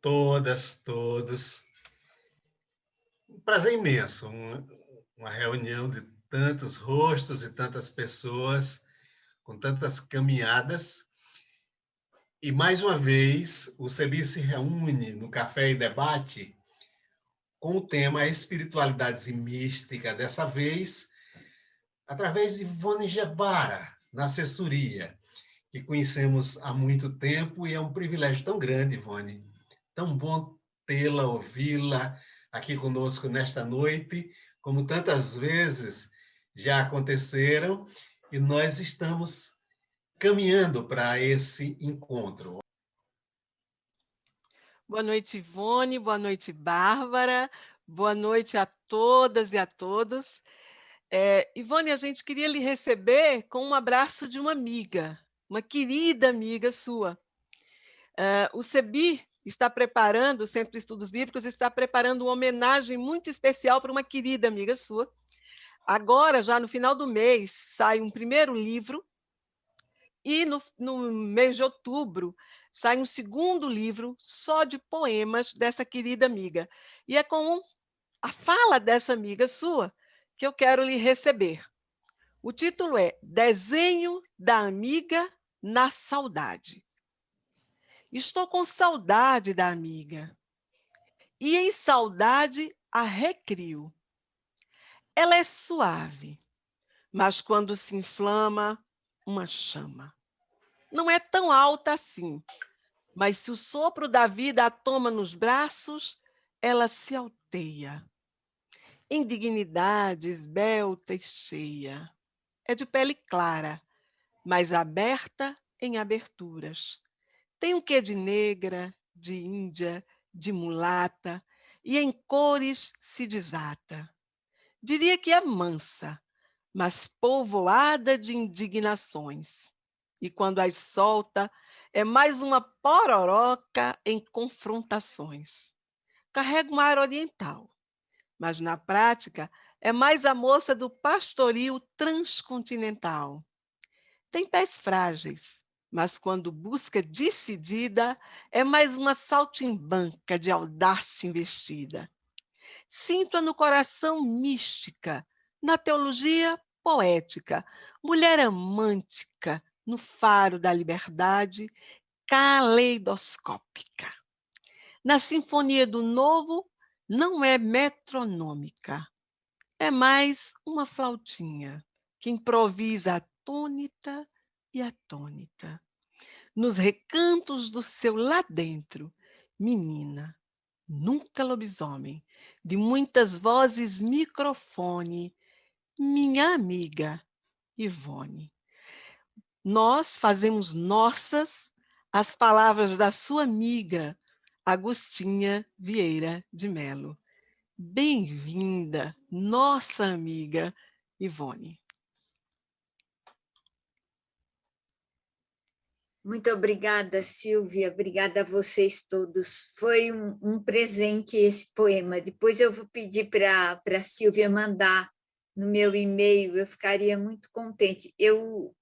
todas, todos. Um prazer imenso, uma reunião de tantos rostos e tantas pessoas, com tantas caminhadas. E, mais uma vez, o CEBI se reúne no Café e Debate com o tema Espiritualidades e Mística, dessa vez, através de Ivone Gebara, na assessoria, que conhecemos há muito tempo, e é um privilégio tão grande, Ivone, tão bom tê-la, ouvi-la aqui conosco nesta noite, como tantas vezes já aconteceram, e nós estamos caminhando para esse encontro. Boa noite, Ivone, boa noite, Bárbara, boa noite a todas e a todos. Ivone, a gente queria lhe receber com um abraço de uma amiga, uma querida amiga sua. O CEBI está preparando, o Centro de Estudos Bíblicos está preparando uma homenagem muito especial para uma querida amiga sua. Agora, já no final do mês, sai um primeiro livro, e no mês de outubro sai um segundo livro só de poemas dessa querida amiga. E é com a fala dessa amiga sua que eu quero lhe receber. O título é Desenho da Amiga na Saudade. Estou com saudade da amiga, e em saudade a recrio. Ela é suave, mas quando se inflama, uma chama. Não é tão alta assim, mas se o sopro da vida a toma nos braços, ela se alteia. Em dignidade, esbelta e cheia. É de pele clara, mas aberta em aberturas. Tem um quê de negra, de índia, de mulata, e em cores se desata. Diria que é mansa, mas povoada de indignações. E quando as solta, é mais uma pororoca em confrontações. Carrega um ar oriental, mas na prática é mais a moça do pastoril transcontinental. Tem pés frágeis, mas quando busca decidida, é mais uma saltimbanca de audácia investida. Sinto-a no coração mística, na teologia poética, mulher amântica, no faro da liberdade, caleidoscópica. Na sinfonia do novo, não é metronômica, é mais uma flautinha que improvisa atônita e atônita. Nos recantos do seu lá dentro, menina, nunca lobisomem, de muitas vozes microfone, minha amiga Ivone. Nós fazemos nossas as palavras da sua amiga Agostinha Vieira de Melo. Bem-vinda, nossa amiga Ivone. Muito obrigada, Silvia. Obrigada a vocês todos. Foi um presente esse poema. Depois eu vou pedir para a Silvia mandar no meu e-mail. Eu ficaria muito contente. Eu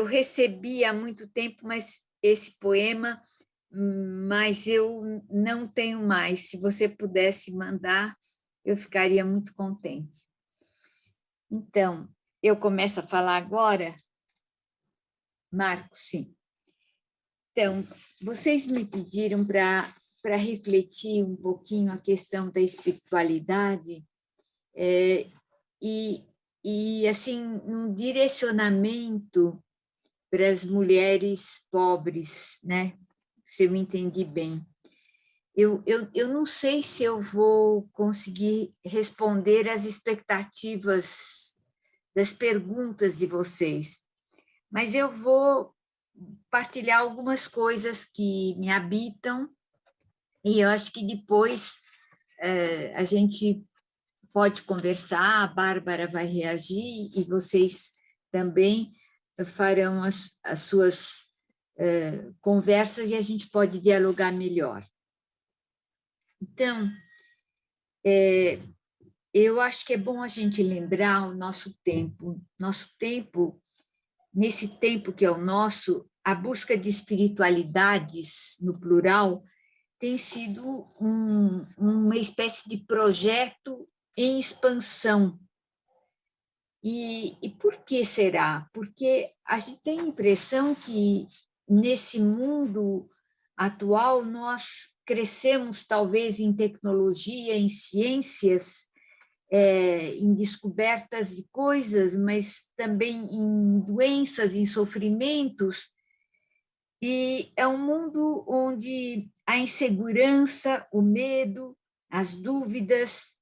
recebi há muito tempo esse poema, mas eu não tenho mais. Se você pudesse mandar, eu ficaria muito contente. Então, eu começo a falar agora? Marcos, sim. Então, vocês me pediram para refletir um pouquinho a questão da espiritualidade e, assim, um direcionamento para as mulheres pobres, né? Se eu entendi bem. Eu não sei se eu vou conseguir responder às expectativas das perguntas de vocês, mas eu vou partilhar algumas coisas que me habitam e eu acho que depois a gente pode conversar, a Bárbara vai reagir e vocês também farão as suas conversas e a gente pode dialogar melhor. Então, eu acho que é bom a gente lembrar o nosso tempo. Nosso tempo, nesse tempo que é o nosso, a busca de espiritualidades, no plural, tem sido uma espécie de projeto em expansão. E por que será? Porque a gente tem a impressão que, nesse mundo atual, nós crescemos, talvez, em tecnologia, em ciências, em descobertas de coisas, mas também em doenças, em sofrimentos. E é um mundo onde a insegurança, o medo, as dúvidas,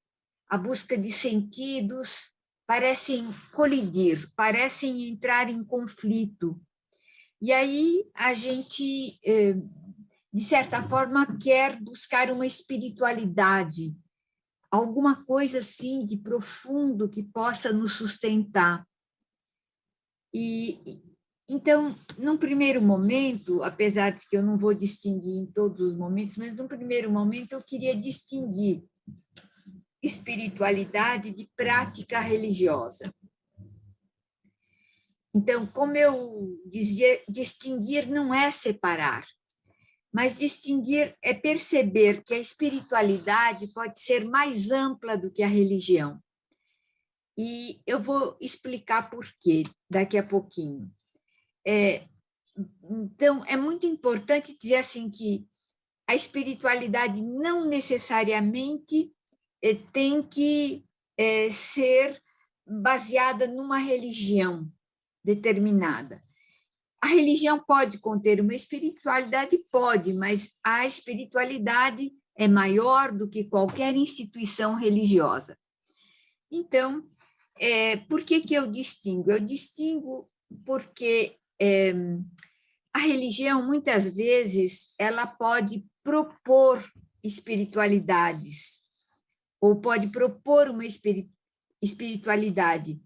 a busca de sentidos parecem colidir, parecem entrar em conflito. E aí a gente, de certa forma, quer buscar uma espiritualidade, alguma coisa assim de profundo que possa nos sustentar. E então, num primeiro momento, apesar de que eu não vou distinguir em todos os momentos, mas num primeiro momento eu queria distinguir espiritualidade de prática religiosa. Então, como eu dizia, distinguir não é separar, mas distinguir é perceber que a espiritualidade pode ser mais ampla do que a religião. E eu vou explicar por quê daqui a pouquinho. Então, é muito importante dizer assim que a espiritualidade não necessariamente tem que ser baseada numa religião determinada. A religião pode conter uma espiritualidade? Pode, mas a espiritualidade é maior do que qualquer instituição religiosa. Então, por que eu distingo? Eu distingo porque a religião, muitas vezes, ela pode propor espiritualidades, ou pode propor uma espiritualidade,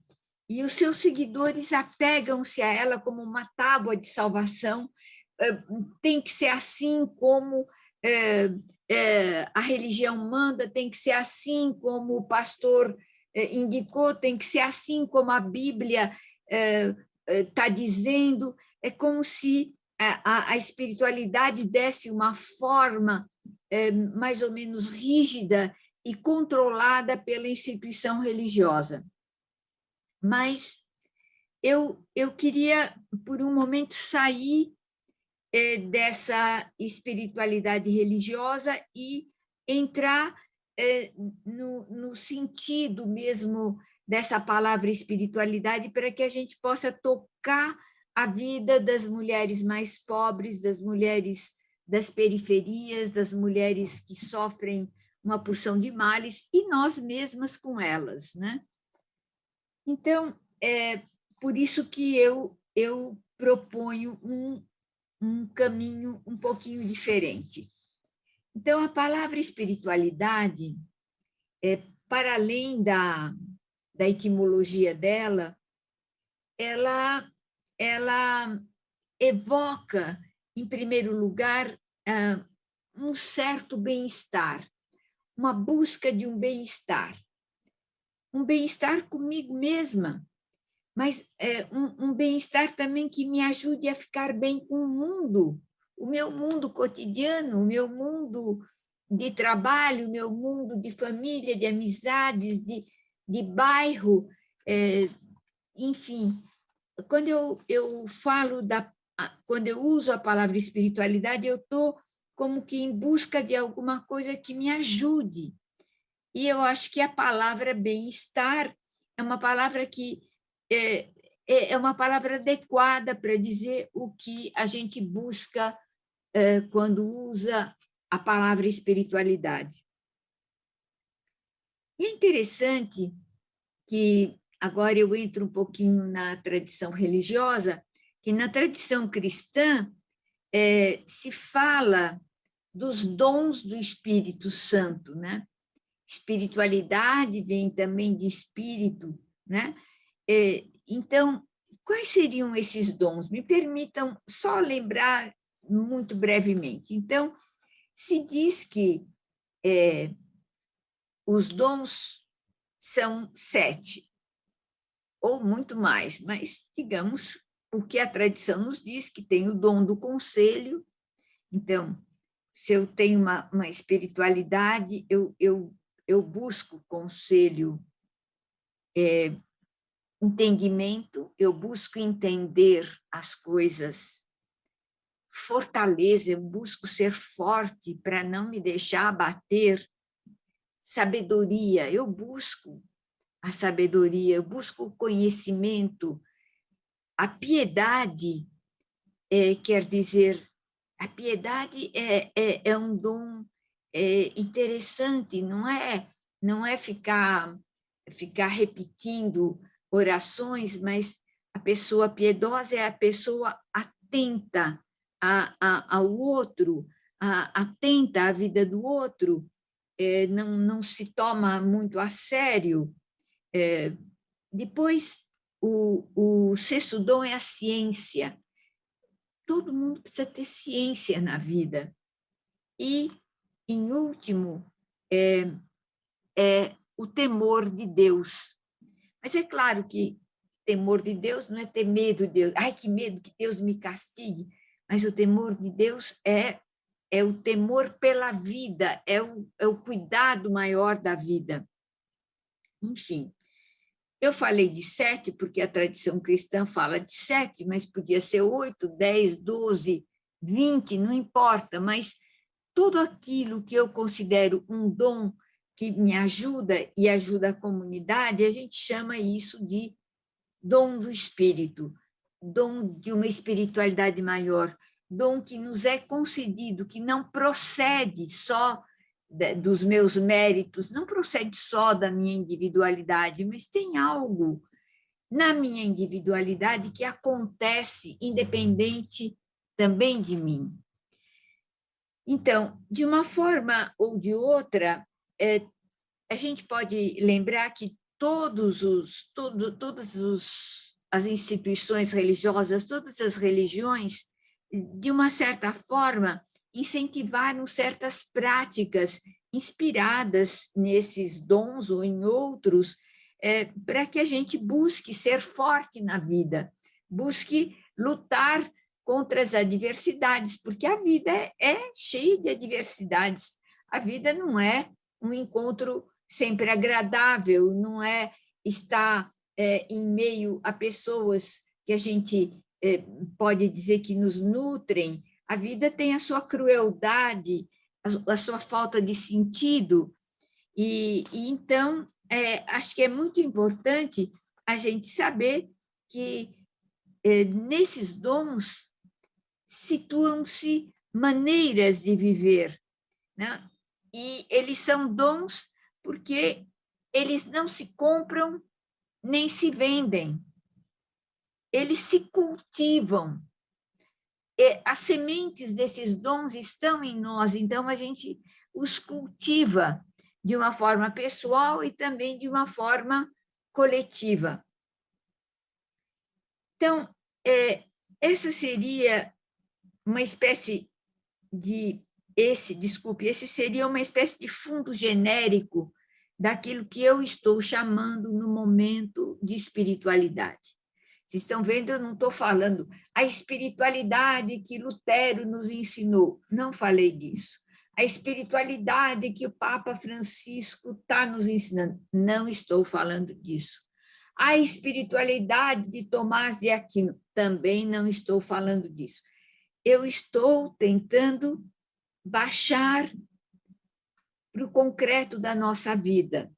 e os seus seguidores apegam-se a ela como uma tábua de salvação. Tem que ser assim como a religião manda, tem que ser assim como o pastor indicou, tem que ser assim como a Bíblia está dizendo. É como se a espiritualidade desse uma forma mais ou menos rígida e controlada pela instituição religiosa. Mas eu queria, por um momento, sair dessa espiritualidade religiosa e entrar no sentido mesmo dessa palavra espiritualidade, para que a gente possa tocar a vida das mulheres mais pobres, das mulheres das periferias, das mulheres que sofrem uma porção de males, e nós mesmas com elas, né? Então, é por isso que eu proponho um caminho um pouquinho diferente. Então, a palavra espiritualidade, para além da etimologia dela, ela evoca, em primeiro lugar, um certo bem-estar, uma busca de um bem-estar comigo mesma, mas um bem-estar também que me ajude a ficar bem com o meu mundo cotidiano, o meu mundo de trabalho, o meu mundo de família, de amizades, de bairro, enfim. Quando eu falo quando eu uso a palavra espiritualidade, eu estou como que em busca de alguma coisa que me ajude. E eu acho que a palavra bem-estar é uma palavra que é uma palavra adequada para dizer o que a gente busca quando usa a palavra espiritualidade. E é interessante que agora eu entro um pouquinho na tradição religiosa, que na tradição cristã se fala dos dons do Espírito Santo, né? Espiritualidade vem também de espírito, né? Então, quais seriam esses dons? Me permitam só lembrar muito brevemente. Então, se diz que os dons são 7, ou muito mais, mas, digamos, o que a tradição nos diz, que tem o dom do conselho. Então, se eu tenho uma espiritualidade, eu busco conselho, entendimento, eu busco entender as coisas, fortaleza, eu busco ser forte para não me deixar abater, sabedoria, eu busco a sabedoria, eu busco o conhecimento, a piedade, quer dizer, a piedade é um dom interessante, não é ficar repetindo orações, mas a pessoa piedosa é a pessoa atenta ao outro, atenta à vida do outro, não se toma muito a sério. Depois, o sexto dom é a ciência. Todo mundo precisa ter ciência na vida. E, em último, é o temor de Deus. Mas é claro que temor de Deus não é ter medo de Deus. Ai, que medo que Deus me castigue. Mas o temor de Deus é o temor pela vida, é o cuidado maior da vida. Enfim, eu falei de 7, porque a tradição cristã fala de 7, mas podia ser 8, 10, 12, 20, não importa, mas tudo aquilo que eu considero um dom que me ajuda e ajuda a comunidade, a gente chama isso de dom do espírito, dom de uma espiritualidade maior, dom que nos é concedido, que não procede só dos meus méritos, não procede só da minha individualidade, mas tem algo na minha individualidade que acontece independente também de mim. Então, de uma forma ou de outra, a gente pode lembrar que todas as instituições religiosas, todas as religiões, de uma certa forma, incentivaram certas práticas inspiradas nesses dons ou em outros, para que a gente busque ser forte na vida, busque lutar contra as adversidades, porque a vida é cheia de adversidades. A vida não é um encontro sempre agradável, não é estar em meio a pessoas que a gente pode dizer que nos nutrem. A vida tem a sua crueldade, a sua falta de sentido, e então acho que é muito importante a gente saber que nesses dons situam-se maneiras de viver, né? E eles são dons porque eles não se compram nem se vendem, eles se cultivam. As sementes desses dons estão em nós, então a gente os cultiva de uma forma pessoal e também de uma forma coletiva. Então, essa seria uma espécie de esse seria uma espécie de fundo genérico daquilo que eu estou chamando no momento de espiritualidade. Vocês estão vendo, eu não estou falando a espiritualidade que Lutero nos ensinou, não falei disso. A espiritualidade que o Papa Francisco está nos ensinando, não estou falando disso. A espiritualidade de Tomás de Aquino, também não estou falando disso. Eu estou tentando baixar para o concreto da nossa vida.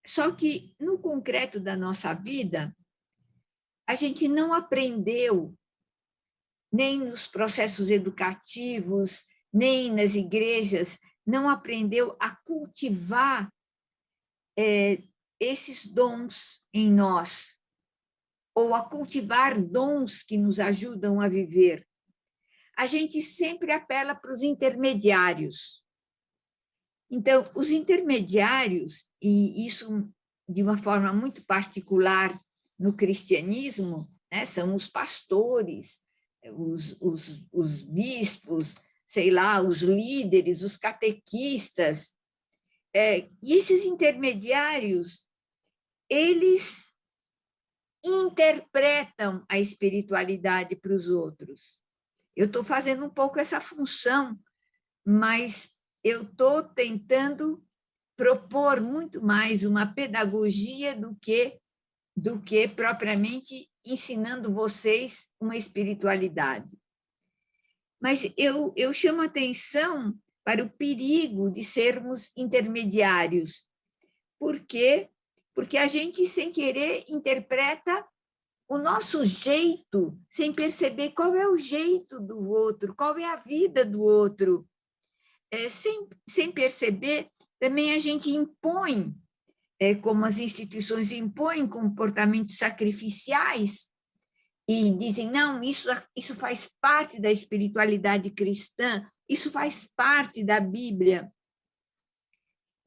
Só que, no concreto da nossa vida, a gente não aprendeu, nem nos processos educativos, nem nas igrejas, não aprendeu a cultivar esses dons em nós, ou a cultivar dons que nos ajudam a viver. A gente sempre apela para os intermediários. Então, os intermediários, e isso de uma forma muito particular no cristianismo, né, são os pastores, os bispos, sei lá, os líderes, os catequistas. E esses intermediários, eles interpretam a espiritualidade para os outros. Eu estou fazendo um pouco essa função, mas eu estou tentando propor muito mais uma pedagogia do que propriamente ensinando vocês uma espiritualidade. Mas eu chamo atenção para o perigo de sermos intermediários. Por quê? Porque a gente, sem querer, interpreta o nosso jeito, sem perceber qual é o jeito do outro, qual é a vida do outro. Sem perceber, também a gente impõe, como as instituições impõem comportamentos sacrificiais, e dizem, não, isso faz parte da espiritualidade cristã, isso faz parte da Bíblia,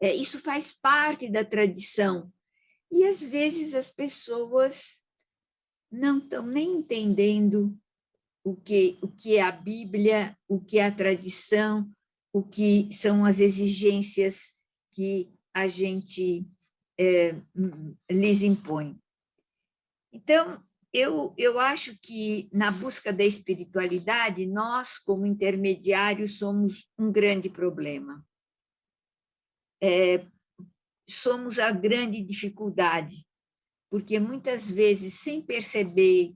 isso faz parte da tradição. E, às vezes, as pessoas não estão nem entendendo o que é a Bíblia, o que é a tradição, o que são as exigências que a gente lhes impõe. Então, eu acho que, na busca da espiritualidade, nós, como intermediários, somos um grande problema. Somos a grande dificuldade, porque muitas vezes, sem perceber,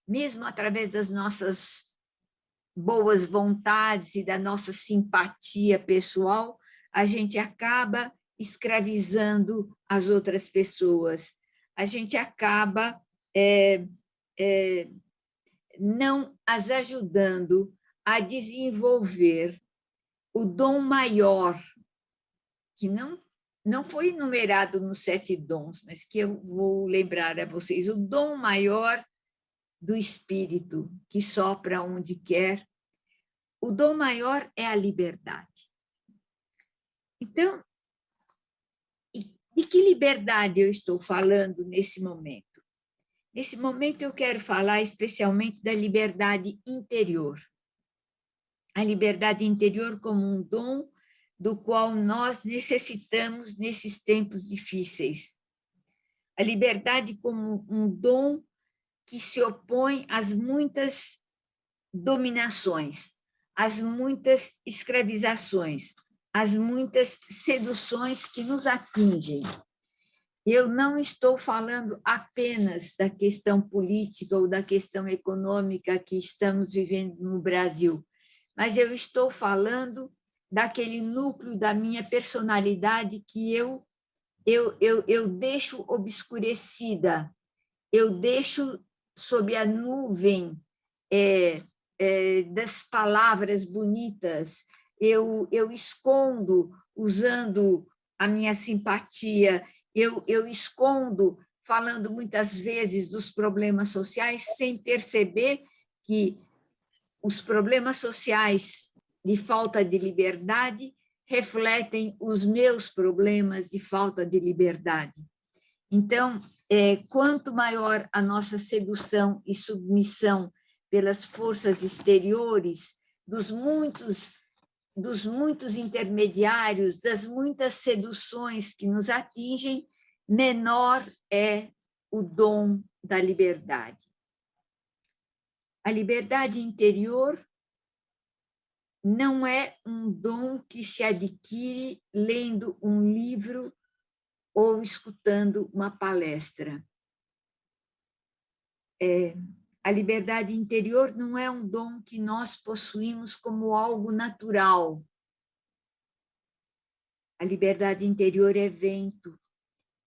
mesmo através das nossas boas vontades e da nossa simpatia pessoal, a gente acaba escravizando as outras pessoas. A gente acaba não as ajudando a desenvolver o dom maior, que não foi enumerado nos 7 dons, mas que eu vou lembrar a vocês, o dom maior do Espírito, que sopra onde quer. O dom maior é a liberdade. Então, de que liberdade eu estou falando nesse momento? Nesse momento, eu quero falar especialmente da liberdade interior. A liberdade interior como um dom do qual nós necessitamos nesses tempos difíceis. A liberdade como um dom que se opõe às muitas dominações, às muitas escravizações, às muitas seduções que nos atingem. Eu não estou falando apenas da questão política ou da questão econômica que estamos vivendo no Brasil, mas eu estou falando daquele núcleo da minha personalidade que eu deixo obscurecida, eu deixo sob a nuvem das palavras bonitas, eu escondo usando a minha simpatia, eu escondo falando muitas vezes dos problemas sociais sem perceber que os problemas sociais de falta de liberdade refletem os meus problemas de falta de liberdade. Então, quanto maior a nossa sedução e submissão pelas forças exteriores, dos muitos intermediários, das muitas seduções que nos atingem, menor é o dom da liberdade. A liberdade interior não é um dom que se adquire lendo um livro ou escutando uma palestra. A liberdade interior não é um dom que nós possuímos como algo natural. A liberdade interior é vento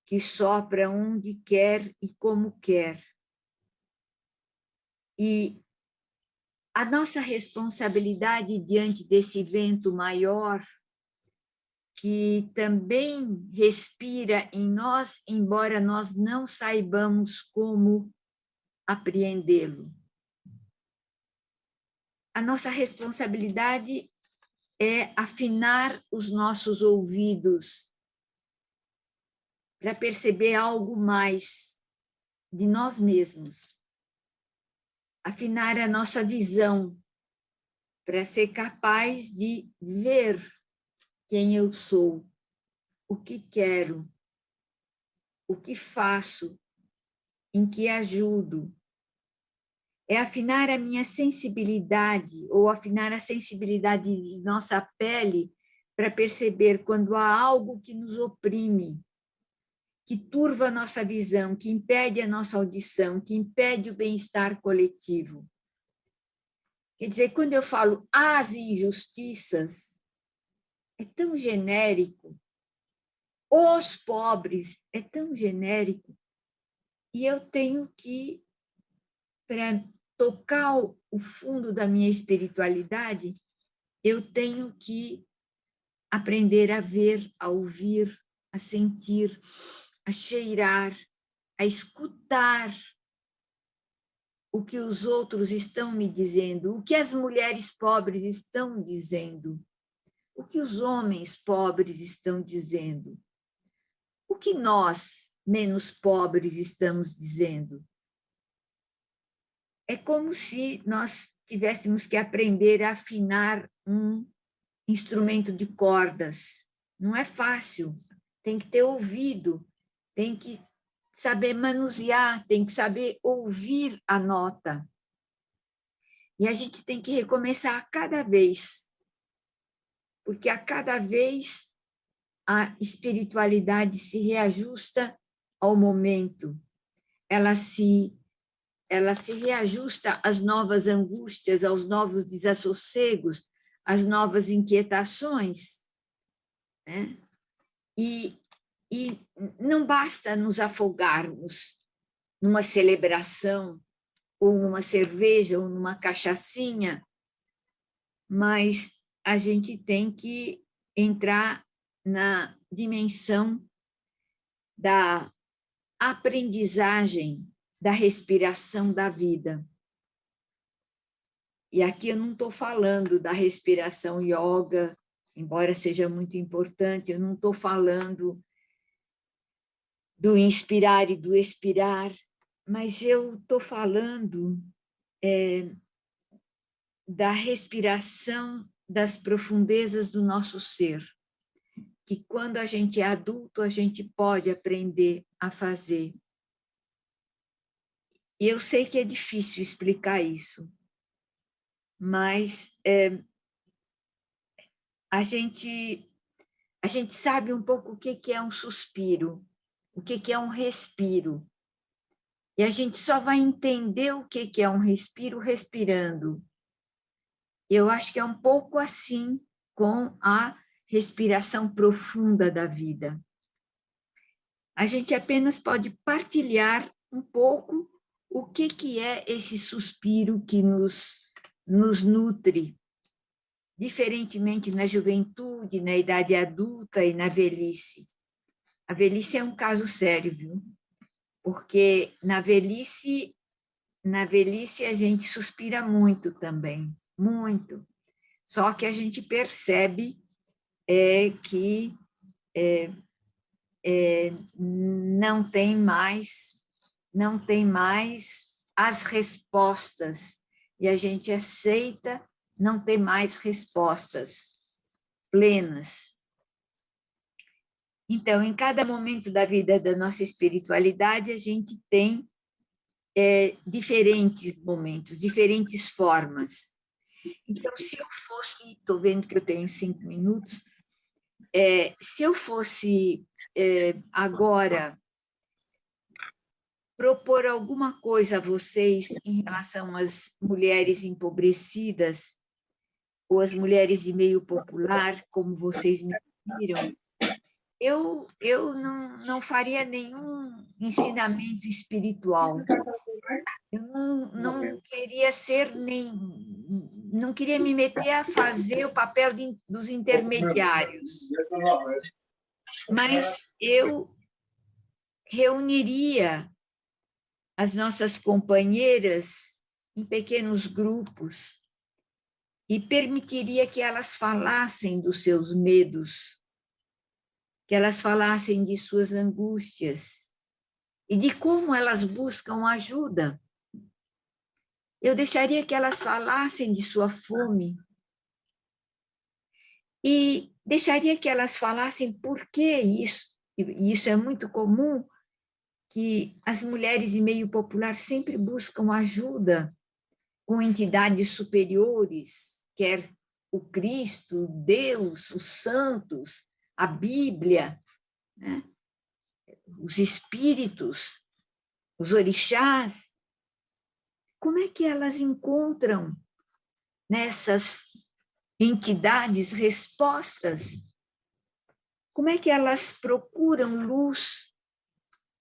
que sopra onde quer e como quer. E a nossa responsabilidade diante desse vento maior, que também respira em nós, embora nós não saibamos como apreendê-lo. A nossa responsabilidade é afinar os nossos ouvidos para perceber algo mais de nós mesmos. Afinar a nossa visão para ser capaz de ver quem eu sou, o que quero, o que faço, em que ajudo, é afinar a minha sensibilidade, ou afinar a sensibilidade de nossa pele, para perceber quando há algo que nos oprime, que turva a nossa visão, que impede a nossa audição, que impede o bem-estar coletivo. Quer dizer, quando eu falo as injustiças, é tão genérico. Os pobres, é tão genérico. E eu tenho que, para tocar o fundo da minha espiritualidade, eu tenho que aprender a ver, a ouvir, a sentir, a cheirar, a escutar o que os outros estão me dizendo, o que as mulheres pobres estão dizendo, o que os homens pobres estão dizendo, o que nós, menos pobres, estamos dizendo. É como se nós tivéssemos que aprender a afinar um instrumento de cordas. Não é fácil, tem que ter ouvido, tem que saber manusear, tem que saber ouvir a nota. E a gente tem que recomeçar a cada vez, porque a cada vez a espiritualidade se reajusta ao momento, ela se reajusta às novas angústias, aos novos desassossegos, às novas inquietações, né? E não basta nos afogarmos numa celebração, ou numa cerveja, ou numa cachaçinha, mas a gente tem que entrar na dimensão da aprendizagem, da respiração da vida. E aqui eu não estou falando da respiração yoga, embora seja muito importante, eu não estou falando do inspirar e do expirar, mas eu estou falando da respiração das profundezas do nosso ser, que quando a gente é adulto, a gente pode aprender a fazer. E eu sei que é difícil explicar isso, mas a gente sabe um pouco o que é um suspiro, o que é um respiro. E a gente só vai entender o que é um respiro respirando. Eu acho que é um pouco assim com a respiração profunda da vida. A gente apenas pode partilhar um pouco o que é esse suspiro que nos nutre, diferentemente na juventude, na idade adulta e na velhice. A velhice é um caso sério, viu? Porque na velhice a gente suspira muito também, muito. Só que a gente percebe que não tem mais as respostas, e a gente aceita não ter mais respostas plenas. Então, em cada momento da vida da nossa espiritualidade, a gente tem diferentes momentos, diferentes formas. Então, se eu fosse, estou vendo que eu tenho 5 minutos, se eu fosse agora propor alguma coisa a vocês em relação às mulheres empobrecidas, ou as mulheres de meio popular, como vocês me viram, eu não faria nenhum ensinamento espiritual. Eu não queria não queria me meter a fazer o papel dos intermediários. Mas eu reuniria as nossas companheiras em pequenos grupos e permitiria que elas falassem dos seus medos, que elas falassem de suas angústias e de como elas buscam ajuda. Eu deixaria que elas falassem de sua fome e deixaria que elas falassem por que isso. E isso é muito comum, que as mulheres de meio popular sempre buscam ajuda com entidades superiores, quer o Cristo, Deus, os santos, a Bíblia, né? Os espíritos, os orixás, como é que elas encontram nessas entidades respostas? Como é que elas procuram luz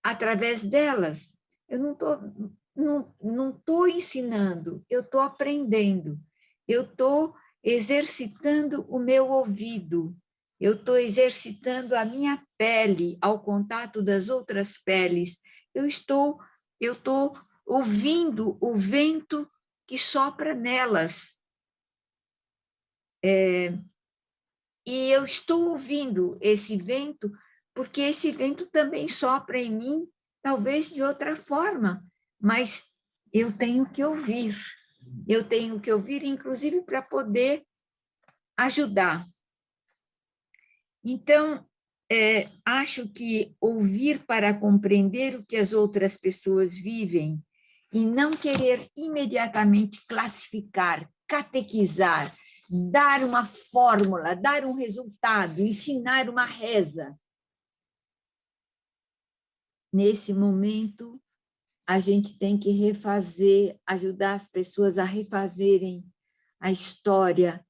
através delas? Eu não tô ensinando, eu estou aprendendo, eu estou exercitando o meu ouvido, eu estou exercitando a minha pele ao contato das outras peles, eu estou ouvindo o vento que sopra nelas. E eu estou ouvindo esse vento porque esse vento também sopra em mim, talvez de outra forma, mas eu tenho que ouvir. Eu tenho que ouvir, inclusive, para poder ajudar. Então, acho que ouvir para compreender o que as outras pessoas vivem e não querer imediatamente classificar, catequizar, dar uma fórmula, dar um resultado, ensinar uma reza. Nesse momento, a gente tem que refazer, ajudar as pessoas a refazerem a história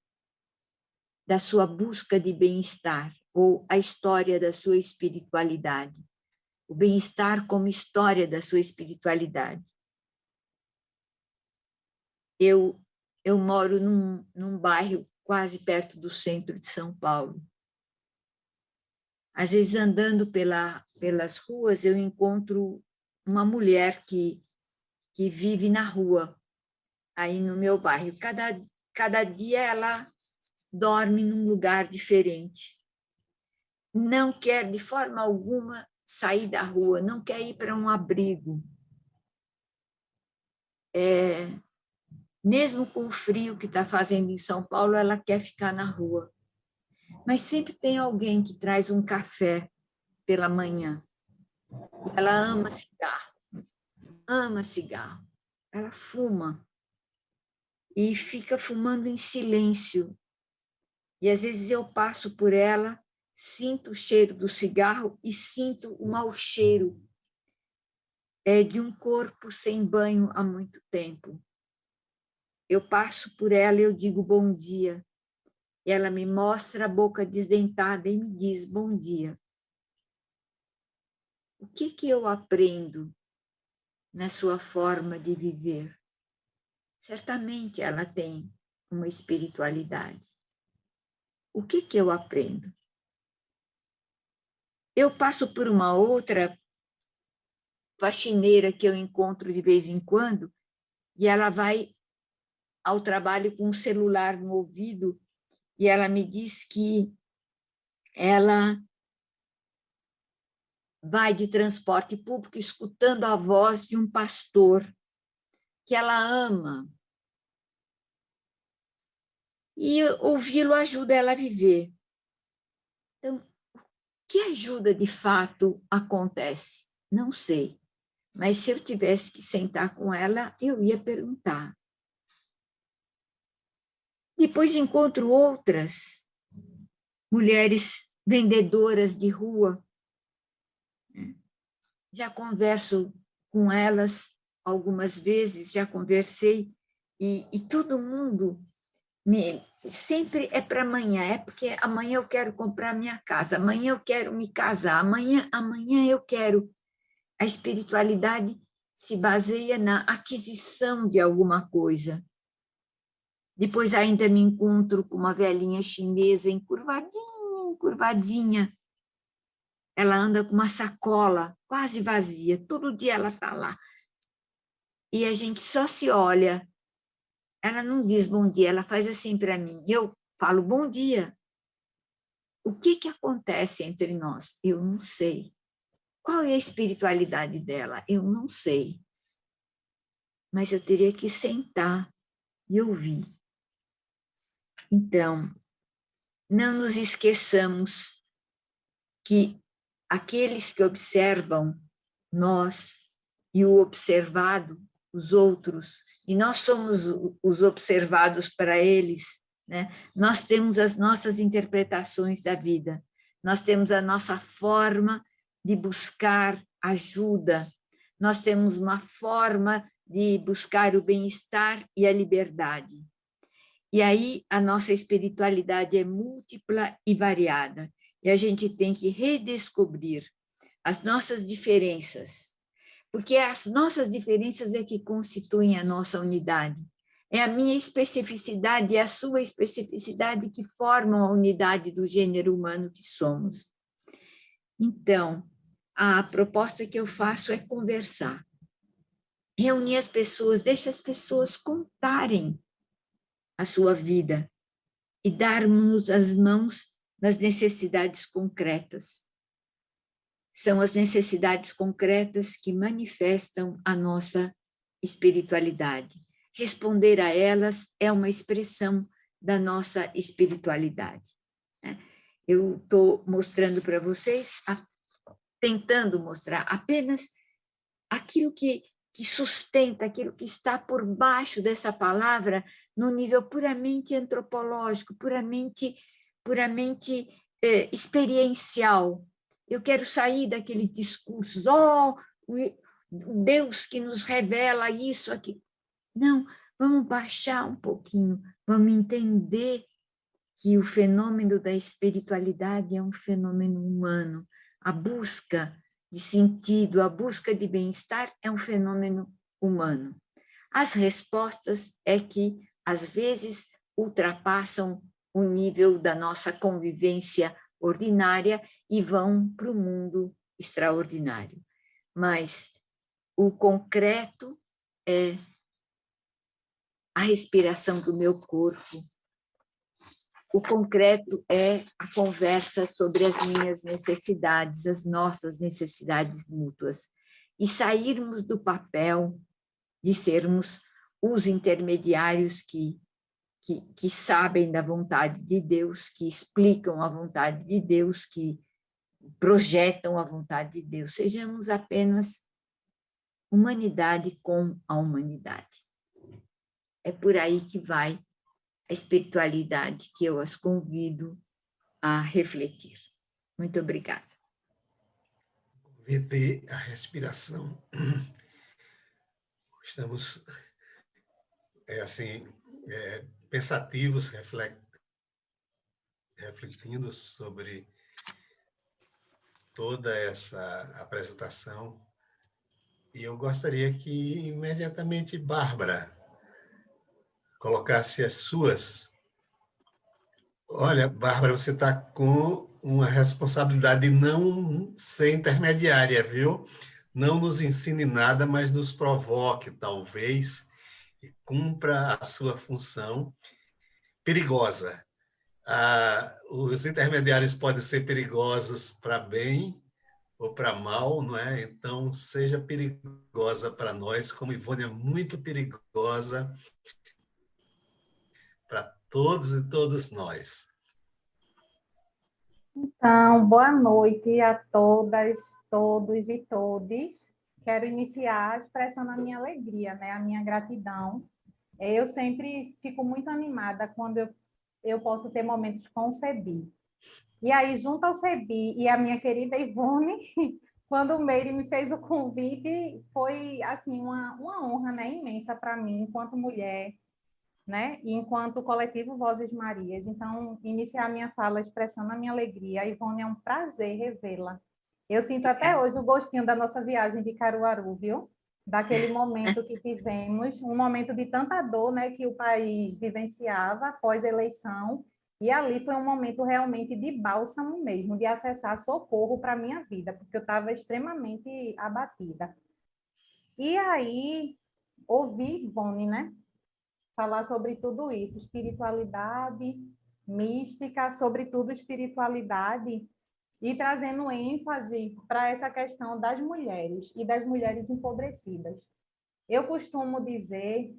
da sua busca de bem-estar, ou a história da sua espiritualidade. O bem-estar como história da sua espiritualidade. Eu moro num bairro quase perto do centro de São Paulo. Às vezes, andando pelas ruas, eu encontro uma mulher que vive na rua, aí no meu bairro. Cada dia ela dorme num lugar diferente. Não quer, de forma alguma, sair da rua, não quer ir para um abrigo. Mesmo com o frio que está fazendo em São Paulo, ela quer ficar na rua. Mas sempre tem alguém que traz um café pela manhã. E ela ama cigarro. Ama cigarro. Ela fuma. E fica fumando em silêncio. E às vezes eu passo por ela, sinto o cheiro do cigarro e sinto o mau cheiro de um corpo sem banho há muito tempo. Eu passo por ela e eu digo bom dia. E ela me mostra a boca desdentada e me diz bom dia. O que eu aprendo na sua forma de viver? Certamente ela tem uma espiritualidade. O que eu aprendo? Eu passo por uma outra faxineira que eu encontro de vez em quando e ela vai ao trabalho com um celular no ouvido e ela me diz que ela vai de transporte público escutando a voz de um pastor que ela ama. E ouvi-lo ajuda ela a viver. Então, o que ajuda de fato acontece? Não sei. Mas se eu tivesse que sentar com ela, eu ia perguntar. Depois encontro outras mulheres vendedoras de rua. Já converso com elas algumas vezes, já conversei, e todo mundo sempre é para amanhã, é porque amanhã eu quero comprar minha casa, amanhã eu quero me casar, amanhã eu quero. A espiritualidade se baseia na aquisição de alguma coisa. Depois ainda me encontro com uma velhinha chinesa encurvadinha. Ela anda com uma sacola quase vazia, todo dia ela está lá. E a gente só se olha. Ela não diz bom dia, ela faz assim para mim. Eu falo bom dia. O que acontece entre nós? Eu não sei. Qual é a espiritualidade dela? Eu não sei. Mas eu teria que sentar e ouvir. Então, não nos esqueçamos que aqueles que observam nós e o observado os outros, e nós somos os observados para eles, né? Nós temos as nossas interpretações da vida, nós temos a nossa forma de buscar ajuda, nós temos uma forma de buscar o bem-estar e a liberdade. E aí a nossa espiritualidade é múltipla e variada, e a gente tem que redescobrir as nossas diferenças, porque as nossas diferenças é que constituem a nossa unidade. É a minha especificidade e a sua especificidade que formam a unidade do gênero humano que somos. Então, a proposta que eu faço é conversar, reunir as pessoas, deixa as pessoas contarem a sua vida e darmos as mãos nas necessidades concretas. São as necessidades concretas que manifestam a nossa espiritualidade. Responder a elas é uma expressão da nossa espiritualidade. Eu estou mostrando para vocês, tentando mostrar apenas aquilo que sustenta, aquilo que está por baixo dessa palavra, no nível puramente antropológico, puramente experiencial. Eu quero sair daqueles discursos, o Deus que nos revela isso aqui. Não, vamos baixar um pouquinho, vamos entender que o fenômeno da espiritualidade é um fenômeno humano. A busca de sentido, a busca de bem-estar é um fenômeno humano. As respostas é que, às vezes, ultrapassam o nível da nossa convivência ordinária e vão para o mundo extraordinário. Mas o concreto é a respiração do meu corpo. O concreto é a conversa sobre as minhas necessidades, as nossas necessidades mútuas. E sairmos do papel de sermos os intermediários que sabem da vontade de Deus, que explicam a vontade de Deus, que projetam a vontade de Deus. Sejamos apenas humanidade com a humanidade. É por aí que vai a espiritualidade que eu as convido a refletir. Muito obrigada. Converter a respiração. Estamos pensativos, refletindo sobre toda essa apresentação. E eu gostaria que imediatamente Bárbara colocasse as suas. Olha, Bárbara, você está com uma responsabilidade de não ser intermediária, viu? Não nos ensine nada, mas nos provoque, talvez, e cumpra a sua função perigosa. Os intermediários podem ser perigosos para bem ou para mal, não é? Então, seja perigosa para nós, como Ivone é muito perigosa para todos e todos nós. Então, boa noite a todas, todos e todes. Quero iniciar expressando a minha alegria, né? A minha gratidão. Eu sempre fico muito animada quando eu posso ter momentos com o CEBI. E aí, junto ao CEBI e a minha querida Ivone, quando o Meire me fez o convite, foi assim uma honra, né, imensa para mim, enquanto mulher, né, e enquanto coletivo Vozes Marias. Então, iniciar minha fala expressando a minha alegria. A Ivone, é um prazer revê-la. Eu sinto até hoje o gostinho da nossa viagem de Caruaru, viu? Daquele momento que tivemos, um momento de tanta dor, né, que o país vivenciava após a eleição, e ali foi um momento realmente de bálsamo mesmo, de acessar socorro para a minha vida, porque eu estava extremamente abatida. E aí, ouvi Ivone, né, falar sobre tudo isso, espiritualidade, mística, sobretudo espiritualidade, e trazendo ênfase para essa questão das mulheres e das mulheres empobrecidas. Eu costumo dizer,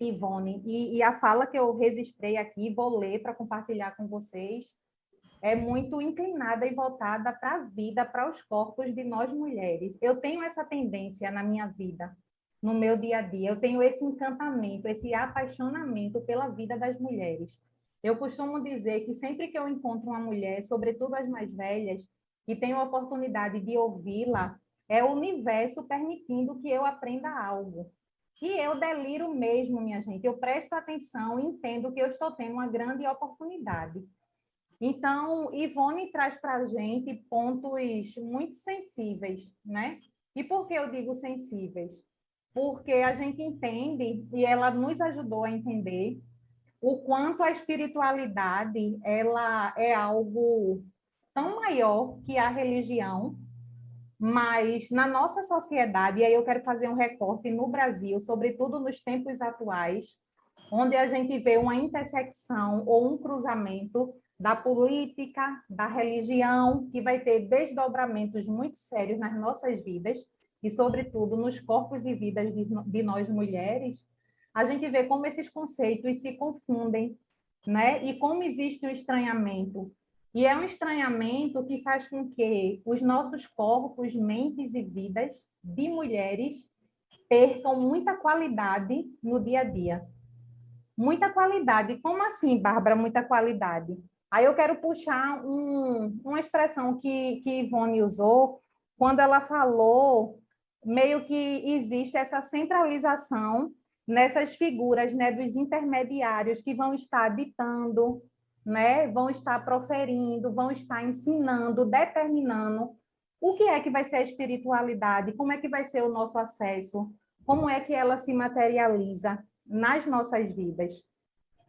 Ivone, e a fala que eu registrei aqui, vou ler para compartilhar com vocês, é muito inclinada e voltada para a vida, para os corpos de nós mulheres. Eu tenho essa tendência na minha vida no meu dia a dia. Eu tenho esse encantamento, esse apaixonamento pela vida das mulheres. Eu costumo dizer que sempre que eu encontro uma mulher, sobretudo as mais velhas, e tenho a oportunidade de ouvi-la, é o universo permitindo que eu aprenda algo. E eu deliro mesmo, minha gente. Eu presto atenção e entendo que eu estou tendo uma grande oportunidade. Então, Ivone traz para a gente pontos muito sensíveis, né? E por que eu digo sensíveis? Porque a gente entende, e ela nos ajudou a entender, o quanto a espiritualidade ela é algo tão maior que a religião, mas na nossa sociedade, e aí eu quero fazer um recorte no Brasil, sobretudo nos tempos atuais, onde a gente vê uma intersecção ou um cruzamento da política, da religião, que vai ter desdobramentos muito sérios nas nossas vidas, e sobretudo nos corpos e vidas de nós mulheres, a gente vê como esses conceitos se confundem, né? E como existe um estranhamento. E é um estranhamento que faz com que os nossos corpos, mentes e vidas de mulheres percam muita qualidade no dia a dia. Muita qualidade. Como assim, Bárbara, muita qualidade? Aí eu quero puxar uma expressão que Ivone usou quando ela falou meio que existe essa centralização nessas figuras, né, dos intermediários que vão estar ditando, né, vão estar proferindo, vão estar ensinando, determinando o que é que vai ser a espiritualidade, como é que vai ser o nosso acesso, como é que ela se materializa nas nossas vidas.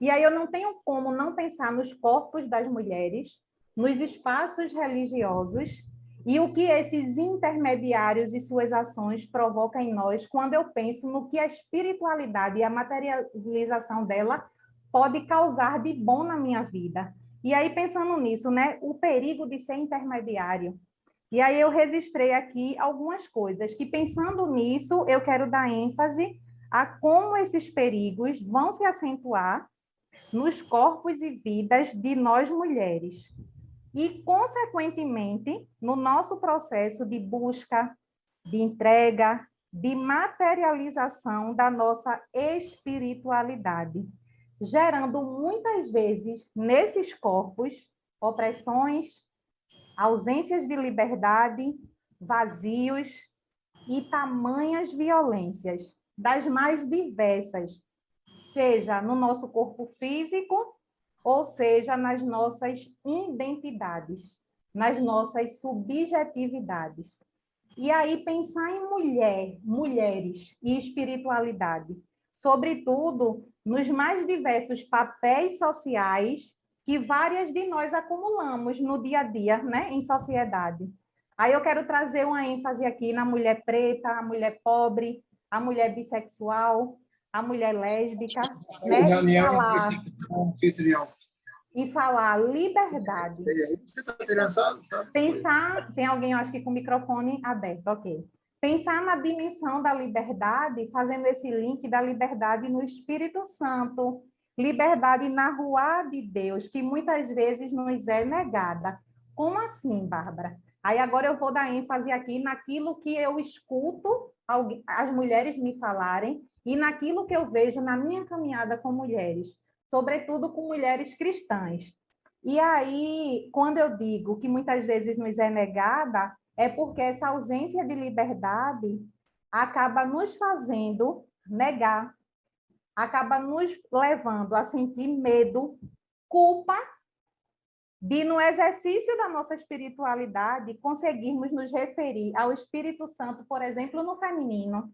E aí eu não tenho como não pensar nos corpos das mulheres, nos espaços religiosos e o que esses intermediários e suas ações provocam em nós quando eu penso no que a espiritualidade e a materialização dela pode causar de bom na minha vida. E aí, pensando nisso, né, o perigo de ser intermediário. E aí eu registrei aqui algumas coisas que, pensando nisso, eu quero dar ênfase a como esses perigos vão se acentuar nos corpos e vidas de nós mulheres. E, consequentemente, no nosso processo de busca, de entrega, de materialização da nossa espiritualidade, gerando muitas vezes nesses corpos opressões, ausências de liberdade, vazios e tamanhas violências, das mais diversas, seja no nosso corpo físico, ou seja, nas nossas identidades, nas nossas subjetividades. E aí pensar em mulheres e espiritualidade, sobretudo nos mais diversos papéis sociais que várias de nós acumulamos no dia a dia, né, em sociedade. Aí eu quero trazer uma ênfase aqui na mulher preta, a mulher pobre, a mulher bissexual, a mulher lésbica, né? E falar liberdade. Pensar, tem alguém, eu acho que com o microfone aberto, ok. Pensar na dimensão da liberdade, fazendo esse link da liberdade no Espírito Santo, liberdade na rua de Deus, que muitas vezes nos é negada. Como assim, Bárbara? Aí agora eu vou dar ênfase aqui naquilo que eu escuto as mulheres me falarem e naquilo que eu vejo na minha caminhada com mulheres, sobretudo com mulheres cristãs. E aí, quando eu digo que muitas vezes nos é negada, é porque essa ausência de liberdade acaba nos fazendo negar, acaba nos levando a sentir medo, culpa de, no exercício da nossa espiritualidade, conseguirmos nos referir ao Espírito Santo, por exemplo, no feminino.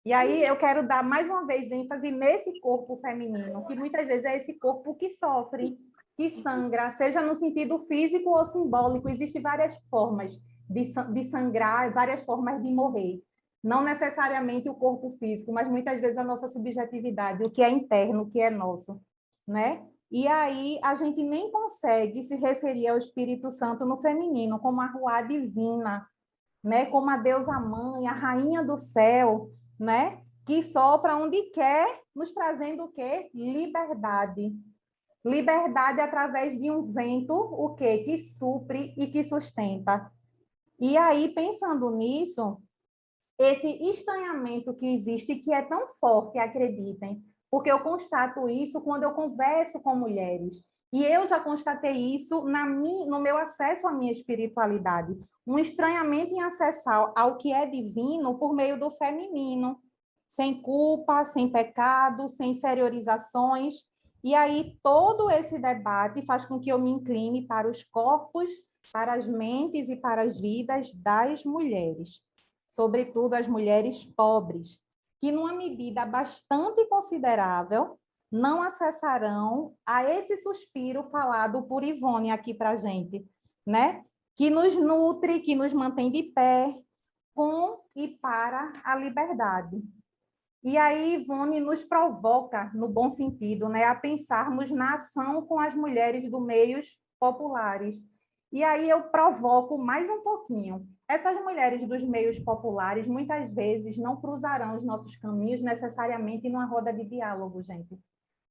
E aí eu quero dar mais uma vez ênfase nesse corpo feminino, que muitas vezes é esse corpo que sofre, que sangra, seja no sentido físico ou simbólico. Existem várias formas de sangrar, várias formas de morrer. Não necessariamente o corpo físico, mas muitas vezes a nossa subjetividade, o que é interno, o que é nosso, né? E aí a gente nem consegue se referir ao Espírito Santo no feminino, como a Ruá divina, né? Como a deusa mãe, a rainha do céu, né? Que sopra onde quer, nos trazendo o quê? Liberdade. Liberdade através de um vento, o quê? Que supre e que sustenta. E aí, pensando nisso, esse estranhamento que existe, que é tão forte, acreditem, porque eu constato isso quando eu converso com mulheres. E eu já constatei isso no meu acesso à minha espiritualidade. Um estranhamento em acessar ao que é divino por meio do feminino, sem culpa, sem pecado, sem inferiorizações. E aí todo esse debate faz com que eu me incline para os corpos, para as mentes e para as vidas das mulheres, sobretudo as mulheres pobres, que numa medida bastante considerável não acessarão a esse suspiro falado por Ivone aqui para a gente, né? Que nos nutre, que nos mantém de pé, com e para a liberdade. E aí, Ivone nos provoca, no bom sentido, né, a pensarmos na ação com as mulheres dos meios populares. E aí eu provoco mais um pouquinho. Essas mulheres dos meios populares, muitas vezes, não cruzarão os nossos caminhos necessariamente numa roda de diálogo, gente.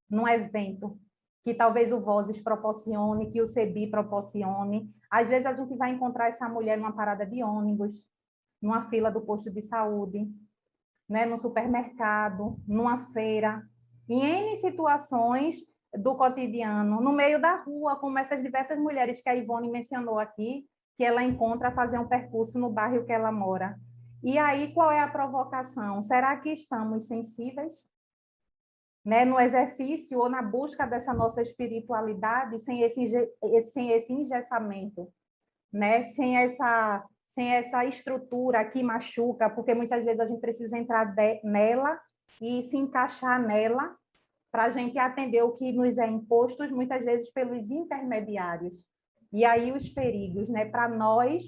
Num evento que talvez o Vozes proporcione, que o CEBI proporcione. Às vezes a gente vai encontrar essa mulher numa parada de ônibus, numa fila do posto de saúde, né, no supermercado, numa feira, em N situações do cotidiano, no meio da rua, como essas diversas mulheres que a Ivone mencionou aqui, que ela encontra fazer um percurso no bairro que ela mora. E aí, qual é a provocação? Será que estamos sensíveis? Né, no exercício ou na busca dessa nossa espiritualidade, sem esse engessamento, né? Sem essa estrutura que machuca, porque muitas vezes a gente precisa entrar nela e se encaixar nela para a gente atender o que nos é imposto, muitas vezes pelos intermediários. E aí os perigos, né, para nós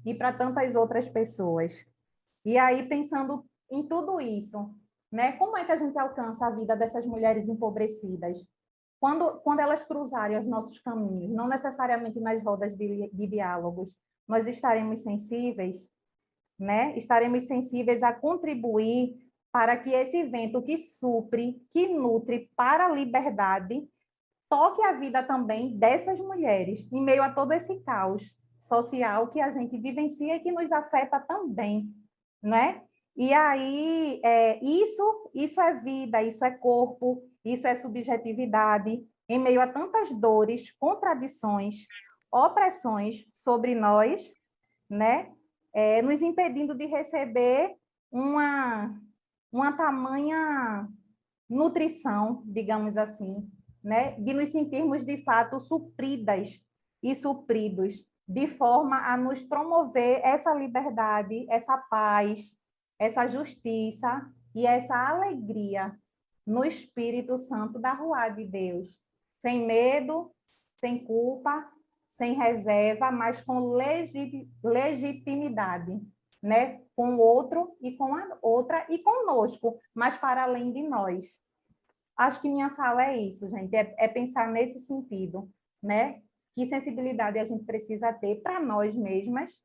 e para tantas outras pessoas. E aí, pensando em tudo isso, né, como é que a gente alcança a vida dessas mulheres empobrecidas? Quando elas cruzarem os nossos caminhos, não necessariamente nas rodas de diálogos, nós estaremos sensíveis, né? Estaremos sensíveis a contribuir para que esse evento que supre, que nutre para a liberdade, toque a vida também dessas mulheres, em meio a todo esse caos social que a gente vivencia e que nos afeta também, né? E aí, isso é vida, isso é corpo, isso é subjetividade, em meio a tantas dores, contradições, opressões sobre nós, né? Nos impedindo de receber uma tamanha nutrição, digamos assim, né? De nos sentirmos, de fato, supridas e supridos, de forma a nos promover essa liberdade, essa paz, essa justiça e essa alegria no Espírito Santo da Ruá de Deus, sem medo, sem culpa, sem reserva, mas com legitimidade, né? Com o outro e com a outra e conosco, mas para além de nós. Acho que minha fala é isso, gente, é pensar nesse sentido, né? Que sensibilidade a gente precisa ter para nós mesmas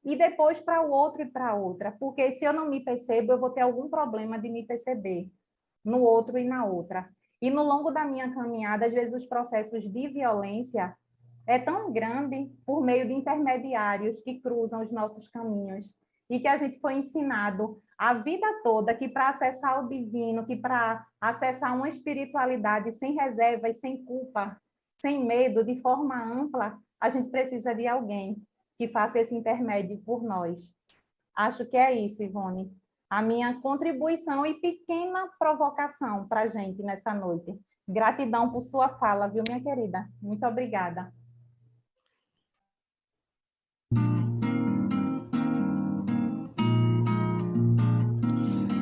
e depois para o outro e para a outra, porque se eu não me percebo, eu vou ter algum problema de me perceber no outro e na outra. E no longo da minha caminhada, às vezes os processos de violência é tão grande por meio de intermediários que cruzam os nossos caminhos e que a gente foi ensinado a vida toda que para acessar o divino, que para acessar uma espiritualidade sem reservas, sem culpa, sem medo, de forma ampla, a gente precisa de alguém que faça esse intermédio por nós. Acho que é isso, Ivone. A minha contribuição e pequena provocação para a gente nessa noite. Gratidão por sua fala, viu, minha querida? Muito obrigada.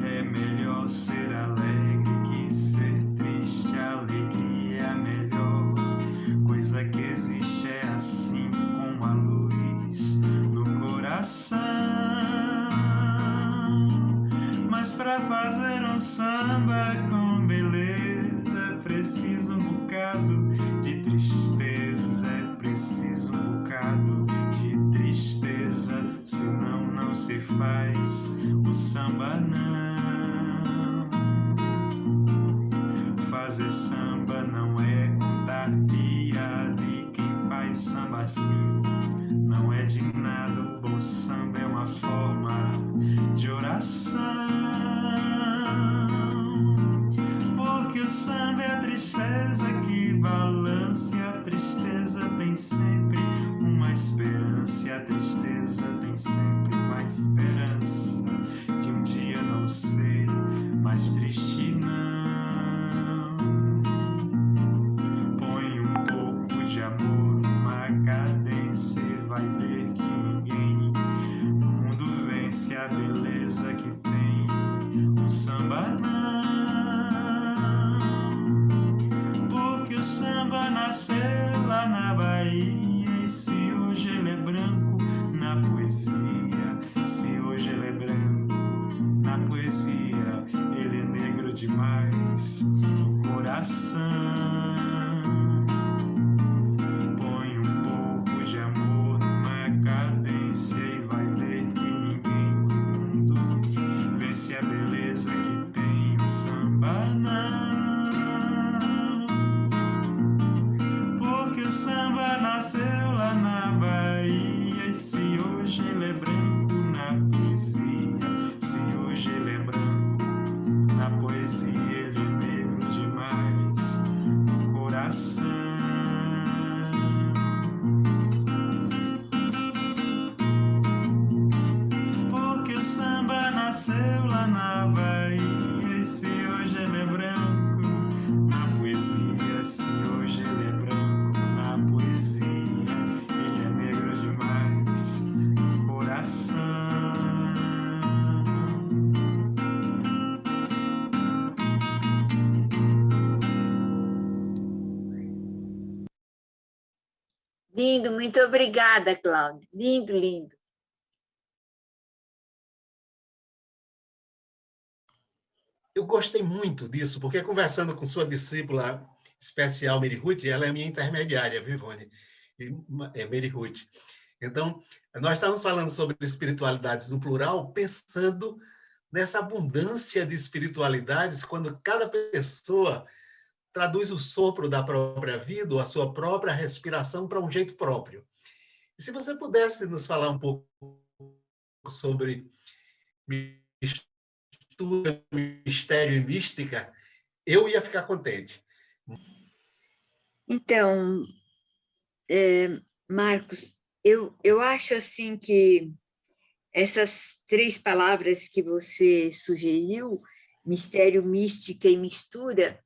É melhor ser alegre que ser triste. A alegria é a melhor coisa que existe, é assim como a luz no coração. Mas para fazer um samba com beleza é preciso um bocado de tristeza, é preciso um bocado de tristeza, senão não se faz o samba não. Fazer samba não é contar piada, e quem faz samba assim não é de nada. O bom samba é uma forma de orar coração. Porque o samba é a tristeza que balança, e a tristeza tem sempre uma esperança, e a tristeza tem sempre uma esperança de um dia não ser mais triste, não. Põe um pouco de amor numa cadência e vai ver que ninguém no mundo vence a beleza que tem um samba, não. Porque o samba nasceu lá na Bahia, e se hoje ele é branco na poesia, se hoje ele é branco na poesia, ele é negro demais no coração. Põe um pouco de amor numa cadência e vai ver que ninguém no mundo vence a beleza que tem o samba, não. Porque o samba nasceu lá na Bahia, e se hoje ele é branco na poesia, se hoje ele é branco na poesia, ele é negro demais no coração. Porque o samba nasceu lá na Bahia, e se hoje ele é branco na poesia, se hoje ele é branco na poesia, ele é negro demais no coração. Lindo, muito obrigada, Cláudia. Lindo, lindo. Eu gostei muito disso, porque conversando com sua discípula especial, Mary Ruth, ela é minha intermediária, viu, Ivone? É Mary Ruth. Então, nós estávamos falando sobre espiritualidades no plural, pensando nessa abundância de espiritualidades, quando cada pessoa traduz o sopro da própria vida, ou a sua própria respiração, para um jeito próprio. E se você pudesse nos falar um pouco sobre mistura, mistério e mística, eu ia ficar contente. Então, Marcos, eu acho assim que essas três palavras que você sugeriu, mistério, mística e mistura,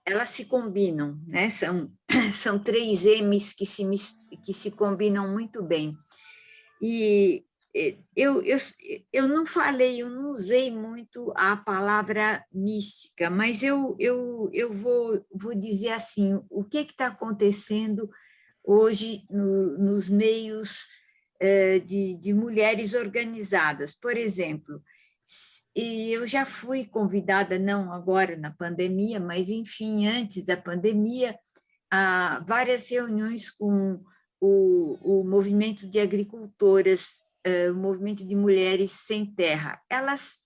elas se combinam, né? São três M's que se combinam muito bem. E eu não falei, eu não usei muito a palavra mística, mas eu vou dizer assim, o que está acontecendo hoje nos meios de mulheres organizadas. Por exemplo, e eu já fui convidada, não agora na pandemia, mas, enfim, antes da pandemia, a várias reuniões com o movimento de agricultoras, o movimento de mulheres sem terra. Elas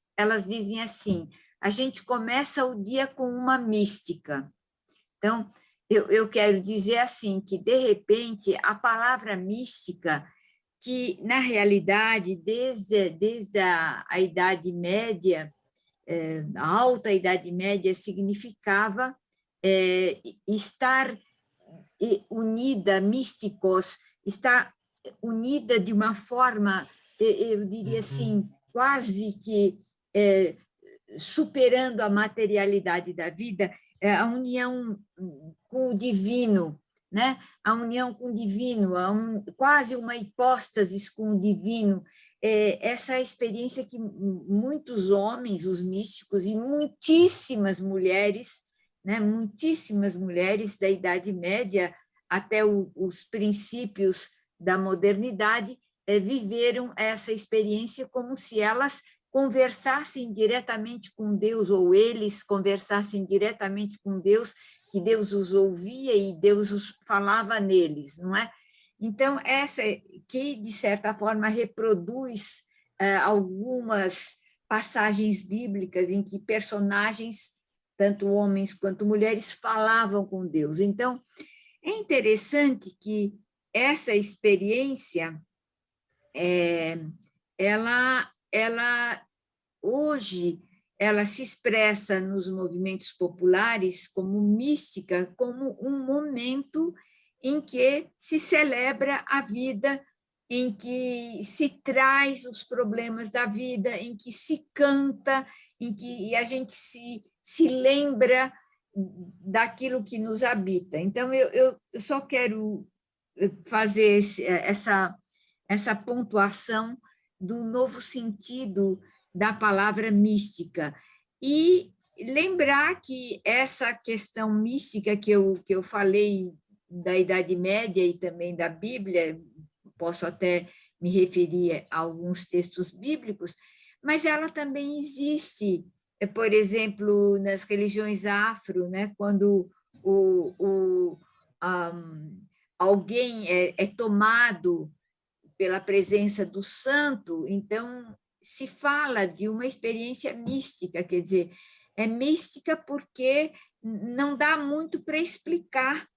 dizem assim, a gente começa o dia com uma mística. Então, eu quero dizer assim, que, de repente, a palavra mística, que, na realidade, desde a Idade Média, a Alta Idade Média, significava estar unida, místicos, estar unida de uma forma, eu diria assim, quase que superando a materialidade da vida, a união com o divino, né? A união com o divino, quase uma hipóstase com o divino, essa experiência que muitos homens, os místicos, e muitíssimas mulheres, né? Muitíssimas mulheres da Idade Média até os princípios da modernidade viveram essa experiência como se elas conversassem diretamente com Deus, ou eles conversassem diretamente com Deus, que Deus os ouvia e Deus os falava neles, não é? Então, essa que, de certa forma, reproduz algumas passagens bíblicas em que personagens, tanto homens quanto mulheres, falavam com Deus. Então, é interessante que essa experiência ela hoje, ela se expressa nos movimentos populares como mística, como um momento em que se celebra a vida, em que se traz os problemas da vida, em que se canta, em que a gente se lembra daquilo que nos habita. Então, eu só quero fazer essa pontuação do novo sentido da palavra mística. E lembrar que essa questão mística que eu falei da Idade Média e também da Bíblia, posso até me referir a alguns textos bíblicos, mas ela também existe, por exemplo, nas religiões afro, né? Quando alguém é tomado pela presença do santo, então se fala de uma experiência mística, quer dizer, é mística porque não dá muito para explicar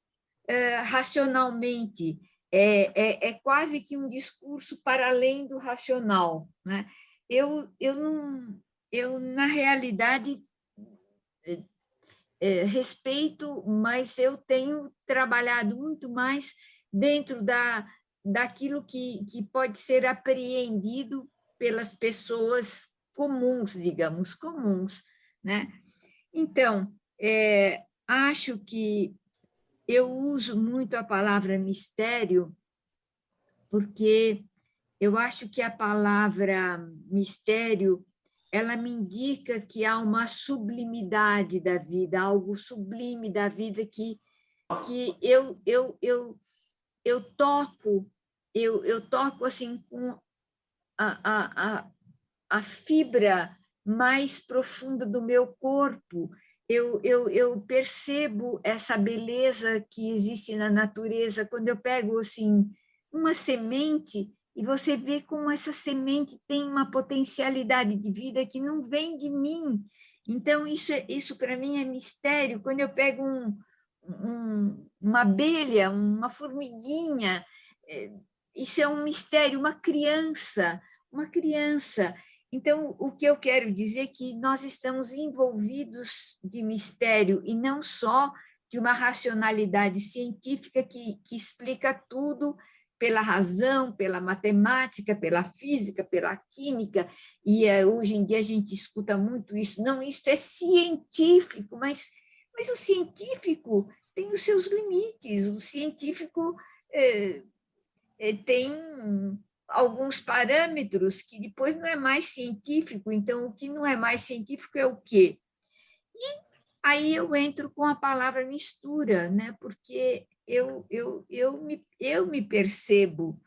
racionalmente, é quase que um discurso para além do racional, né? Eu, na realidade, respeito, mas eu tenho trabalhado muito mais dentro daquilo que pode ser apreendido pelas pessoas comuns, digamos, comuns, né? Então, acho que eu uso muito a palavra mistério, porque eu acho que a palavra mistério, ela me indica que há uma sublimidade da vida, algo sublime da vida que eu toco assim com a fibra mais profunda do meu corpo. Eu percebo essa beleza que existe na natureza quando eu pego assim uma semente e você vê como essa semente tem uma potencialidade de vida que não vem de mim. Então, isso para mim é mistério. Quando eu pego uma abelha, uma formiguinha, isso é um mistério, uma criança. Então, o que eu quero dizer é que nós estamos envolvidos de mistério e não só de uma racionalidade científica que explica tudo pela razão, pela matemática, pela física, pela química, e hoje em dia a gente escuta muito isso. Não, isso é científico, mas o científico tem os seus limites, o científico tem alguns parâmetros que depois não é mais científico, então o que não é mais científico é o quê? E aí eu entro com a palavra mistura, né? Porque eu me percebo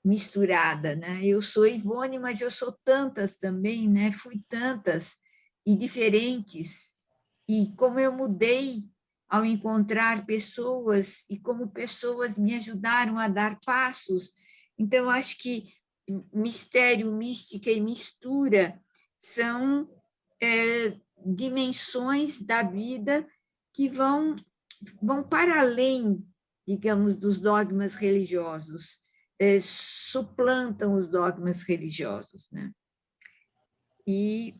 misturada, né? Eu sou Ivone, mas eu sou tantas também, né? Fui tantas e diferentes, e como eu mudei ao encontrar pessoas e como pessoas me ajudaram a dar passos. Então, acho que mistério, mística e mistura são dimensões da vida que vão para além, digamos, dos dogmas religiosos, suplantam os dogmas religiosos, né? E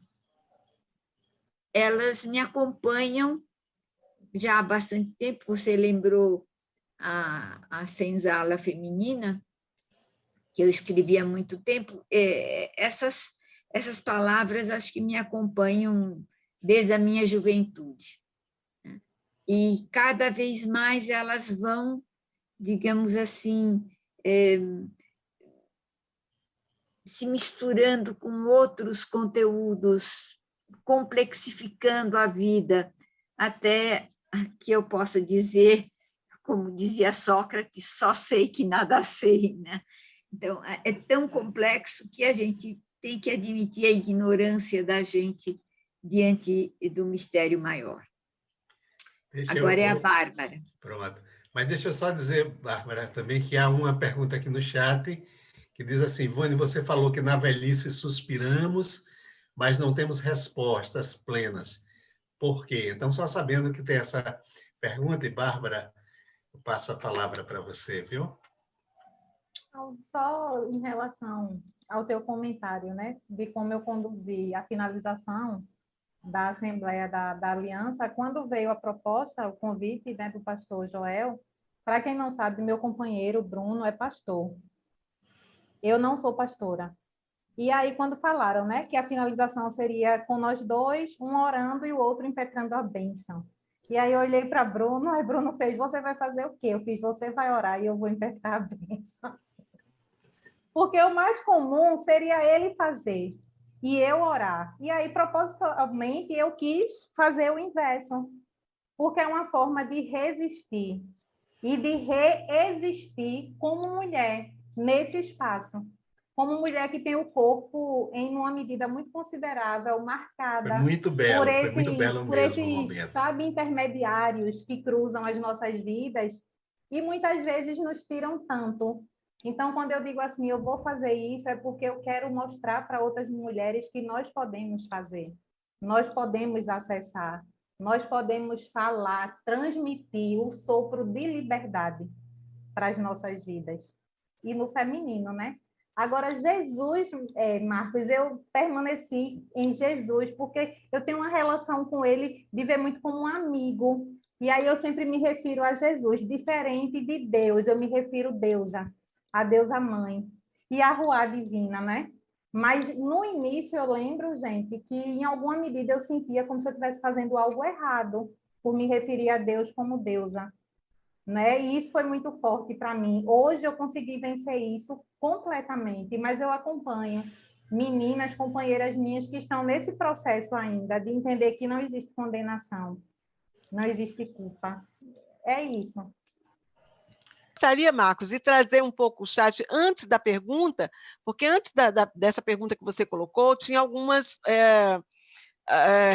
elas me acompanham já há bastante tempo. Você lembrou a senzala feminina, que eu escrevi há muito tempo. Essas palavras acho que me acompanham desde a minha juventude. E cada vez mais elas vão, digamos assim, se misturando com outros conteúdos, complexificando a vida, até que eu possa dizer, como dizia Sócrates, só sei que nada sei, né? Então, é tão complexo que a gente tem que admitir a ignorância da gente diante do mistério maior. Agora é a Bárbara. Pronto. Mas deixa eu só dizer, Bárbara, também que há uma pergunta aqui no chat que diz assim: Ivone, você falou que na velhice suspiramos, mas não temos respostas plenas. Por quê? Então, só sabendo que tem essa pergunta, e Bárbara, eu passo a palavra para você, viu? Só em relação ao teu comentário, né, de como eu conduzi a finalização da Assembleia da Aliança, quando veio a proposta, o convite, né, do pastor Joel, para quem não sabe, meu companheiro Bruno é pastor. Eu não sou pastora. E aí, quando falaram, né, que a finalização seria com nós dois, um orando e o outro impetrando a bênção. E aí eu olhei para Bruno, aí Bruno fez, você vai fazer o quê? Eu fiz, você vai orar e eu vou impetrar a bênção. Porque o mais comum seria ele fazer e eu orar. E aí, propositalmente, eu quis fazer o inverso, porque é uma forma de resistir e de reexistir como mulher nesse espaço. Como mulher que tem o corpo em uma medida muito considerável, marcada foi muito belo por mesmo o esses, momento. sabe, intermediários que cruzam as nossas vidas e muitas vezes nos tiram tanto. Então, quando eu digo assim, eu vou fazer isso, é porque eu quero mostrar para outras mulheres que nós podemos fazer, nós podemos acessar, nós podemos falar, transmitir o sopro de liberdade para as nossas vidas. E no feminino, né? Agora, Jesus, Marcos, eu permaneci em Jesus, porque eu tenho uma relação com ele de ver muito como um amigo. E aí eu sempre me refiro a Jesus, diferente de Deus, eu me refiro deusa, a deusa mãe, e a Ruá divina, né? Mas no início eu lembro, gente, que em alguma medida eu sentia como se eu estivesse fazendo algo errado, por me referir a Deus como deusa, né? E isso foi muito forte para mim. Hoje eu consegui vencer isso completamente, mas eu acompanho meninas, companheiras minhas que estão nesse processo ainda de entender que não existe condenação, não existe culpa. É isso. Gostaria, Marcos, de trazer um pouco o chat antes da pergunta, porque antes dessa pergunta que você colocou, tinha algumas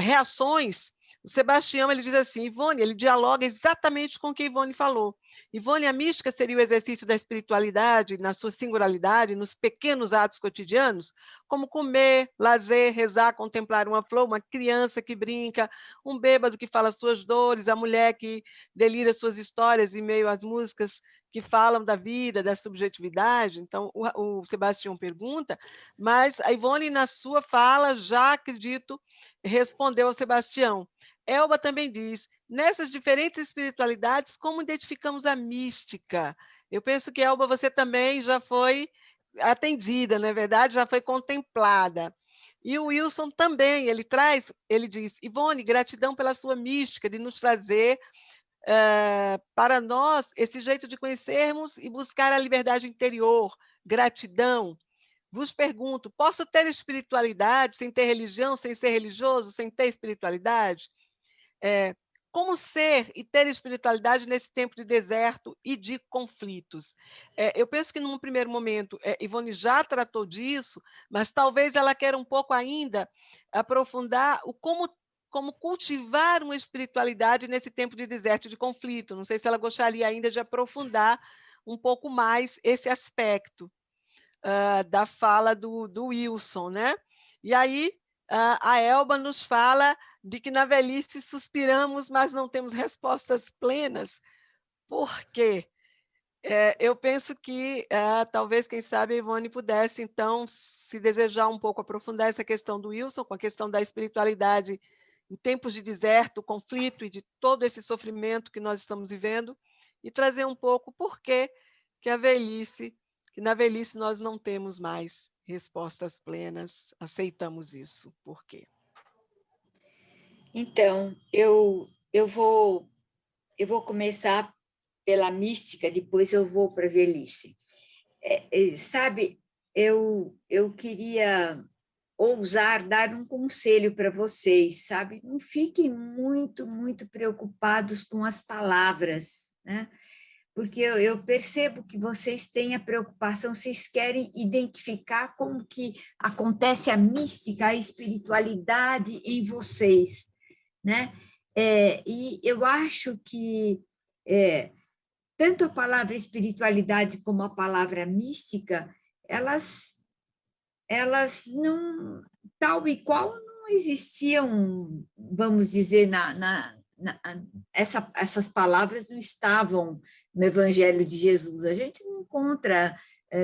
reações. O Sebastião, ele diz assim, Ivone, ele dialoga exatamente com o que Ivone falou. Ivone, a mística seria o exercício da espiritualidade na sua singularidade, nos pequenos atos cotidianos, como comer, lazer, rezar, contemplar uma flor, uma criança que brinca, um bêbado que fala suas dores, a mulher que delira suas histórias em meio às músicas que falam da vida, da subjetividade. Então, o Sebastião pergunta, mas a Ivone, na sua fala, já acredito, respondeu ao Sebastião. Elba também diz, nessas diferentes espiritualidades, como identificamos a mística? Eu penso que, Elba, você também já foi atendida, não é verdade? Já foi contemplada. E o Wilson também, ele diz, Ivone, gratidão pela sua mística, de nos trazer para nós esse jeito de conhecermos e buscar a liberdade interior, gratidão. Vos pergunto, posso ter espiritualidade sem ter religião, sem ser religioso, sem ter espiritualidade? Como ser e ter espiritualidade nesse tempo de deserto e de conflitos? Eu penso que, num primeiro momento, Ivone já tratou disso, mas talvez ela queira um pouco ainda aprofundar o como cultivar uma espiritualidade nesse tempo de deserto e de conflito. Não sei se ela gostaria ainda de aprofundar um pouco mais esse aspecto da fala do Wilson, né? E aí a Elba nos fala de que na velhice suspiramos, mas não temos respostas plenas. Por quê? Eu penso que talvez, quem sabe, a Ivone pudesse, então, se desejar um pouco aprofundar essa questão do Wilson, com a questão da espiritualidade em tempos de deserto, conflito e de todo esse sofrimento que nós estamos vivendo, e trazer um pouco por que na velhice nós não temos mais respostas plenas, aceitamos isso. Por quê? Então, eu vou começar pela mística, depois eu vou para a velhice. Sabe, eu queria ousar dar um conselho para vocês, sabe? Não fiquem muito preocupados com as palavras, né? Porque eu percebo que vocês têm a preocupação, vocês querem identificar como que acontece a mística, a espiritualidade em vocês, né? E eu acho que tanto a palavra espiritualidade como a palavra mística, elas não, tal e qual, não existiam, vamos dizer, essas palavras não estavam no Evangelho de Jesus. A gente não encontra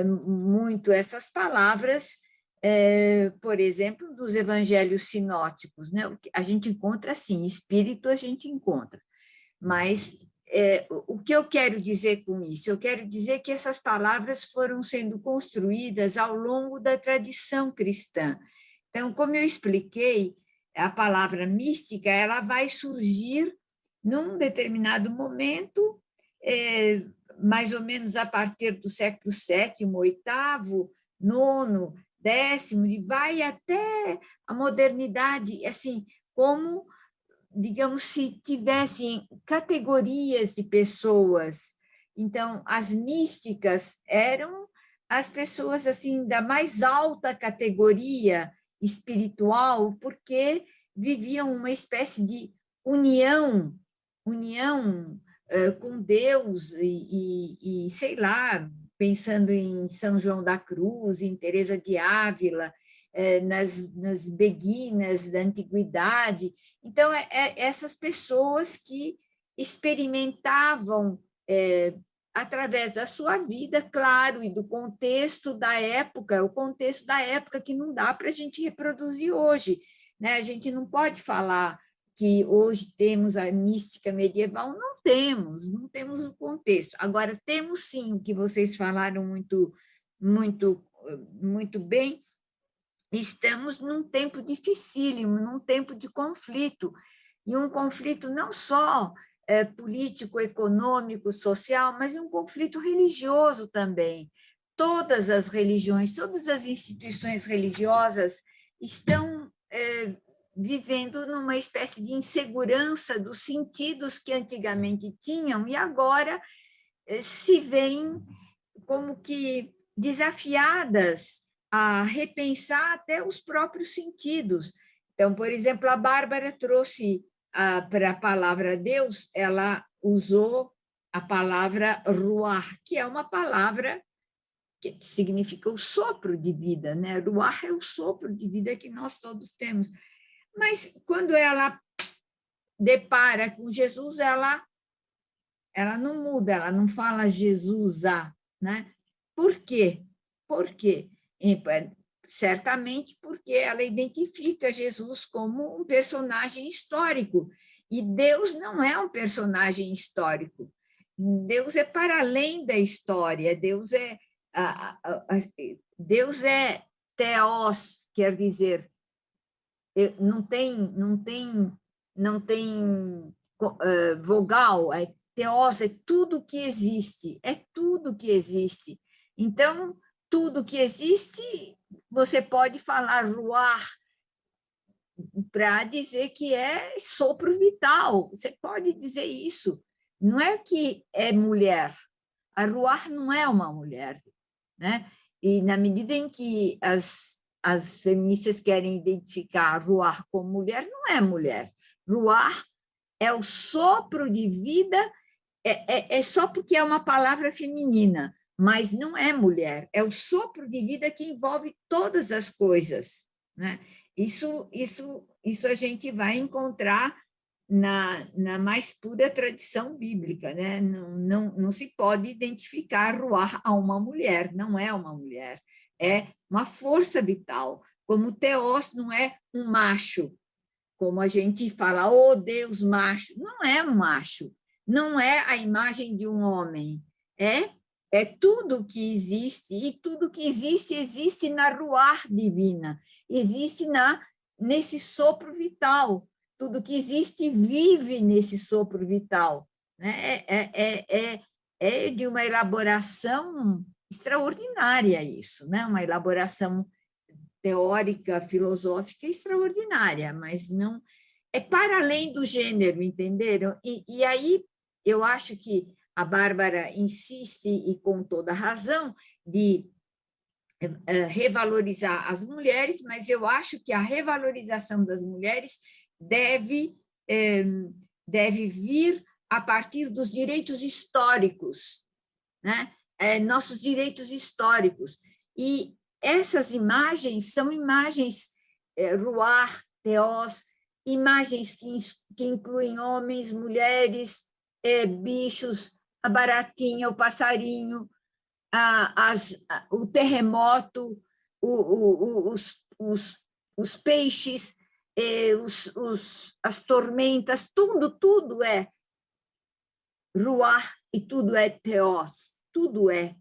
muito essas palavras, por exemplo, dos evangelhos sinóticos, né? A gente encontra assim, espírito a gente encontra, mas o que eu quero dizer com isso? Eu quero dizer que essas palavras foram sendo construídas ao longo da tradição cristã. Então, como eu expliquei, a palavra mística ela vai surgir num determinado momento, mais ou menos a partir do século VII, VIII, IX, X, e vai até a modernidade, assim, como, digamos, se tivessem categorias de pessoas. Então, as místicas eram as pessoas assim da mais alta categoria espiritual, porque viviam uma espécie de união com Deus e sei lá, pensando em São João da Cruz, em Teresa de Ávila, nas beguinas da antiguidade. Então, essas pessoas que experimentavam, através da sua vida, claro, e do contexto da época, o contexto da época que não dá para a gente reproduzir hoje, né? A gente não pode falar que hoje temos a mística medieval, não temos o contexto. Agora, temos sim o que vocês falaram muito bem. Estamos num tempo dificílimo, num tempo de conflito, e um conflito não só político, econômico, social, mas um conflito religioso também. Todas as religiões, todas as instituições religiosas estão vivendo numa espécie de insegurança dos sentidos que antigamente tinham e agora se veem como que desafiadas a repensar até os próprios sentidos. Então, por exemplo, a Bárbara trouxe para a palavra Deus, ela usou a palavra ruach, que é uma palavra que significa o sopro de vida, né? Ruach é o sopro de vida que nós todos temos. Mas quando ela depara com Jesus, ela não muda, ela não fala Jesus, né? Por quê? Por quê? Certamente porque ela identifica Jesus como um personagem histórico, e Deus não é um personagem histórico. Deus é para além da história, Deus é theos, quer dizer, não tem vogal, theos é tudo que existe, Então, tudo que existe, você pode falar ruach para dizer que é sopro vital, você pode dizer isso. Não é que é mulher, a ruach não é uma mulher, né? E na medida em que as feministas querem identificar a ruach como mulher, não é mulher. Ruach é o sopro de vida, é só porque é uma palavra feminina, mas não é mulher, é o sopro de vida que envolve todas as coisas, né? Isso a gente vai encontrar na mais pura tradição bíblica, né? Não se pode identificar ruach a uma mulher, não é uma mulher, é uma força vital, como theos não é um macho, como a gente fala, oh Deus macho, não é um macho, não é a imagem de um homem, é tudo que existe, e tudo que existe na ruach divina, existe nesse sopro vital, tudo que existe vive nesse sopro vital, né? É de uma elaboração extraordinária isso, né? Uma elaboração teórica, filosófica extraordinária, mas não é para além do gênero, entenderam? E aí eu acho que a Bárbara insiste, e com toda razão, de revalorizar as mulheres, mas eu acho que a revalorização das mulheres deve vir a partir dos direitos históricos, né? Nossos direitos históricos. E essas imagens são imagens ruach, theos, imagens que incluem homens, mulheres, bichos, a baratinha, o passarinho, o terremoto, os peixes, as tormentas, tudo é ruach e tudo é teos, tudo é.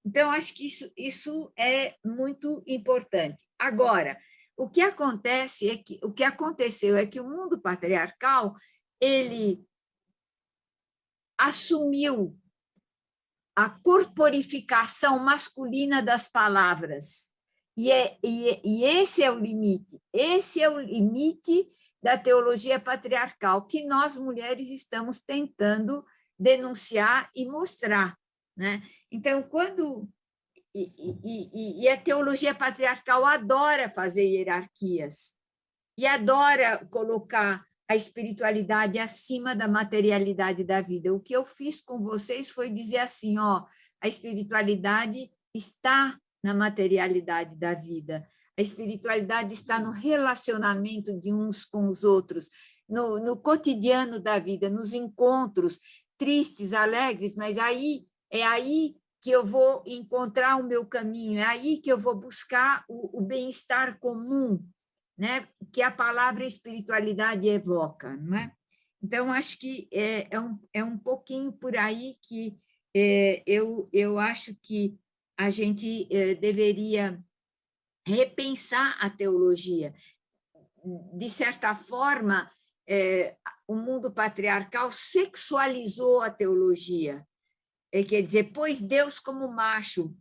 Então, acho que isso é muito importante. Agora, o que aconteceu é que o mundo patriarcal, ele assumiu a corporificação masculina das palavras. E esse é o limite. Esse é o limite da teologia patriarcal, que nós, mulheres, estamos tentando denunciar e mostrar, né? Então, quando... E a teologia patriarcal adora fazer hierarquias e adora colocar a espiritualidade acima da materialidade da vida. O que eu fiz com vocês foi dizer assim, ó, a espiritualidade está na materialidade da vida, a espiritualidade está no relacionamento de uns com os outros, no cotidiano da vida, nos encontros tristes, alegres, mas é aí que eu vou encontrar o meu caminho, é aí que eu vou buscar o bem-estar comum, né, que a palavra espiritualidade evoca, não é? Então, acho que é um pouquinho por aí que eu acho que a gente deveria repensar a teologia. De certa forma, o mundo patriarcal sexualizou a teologia, quer dizer, pôs Deus como macho,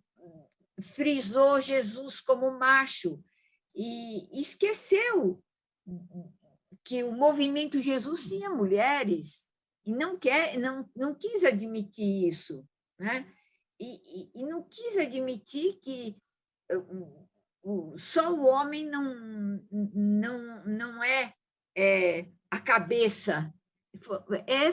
frisou Jesus como macho, e esqueceu que o movimento Jesus tinha mulheres, e não quis admitir isso, né? E não quis admitir que só o homem não é a cabeça,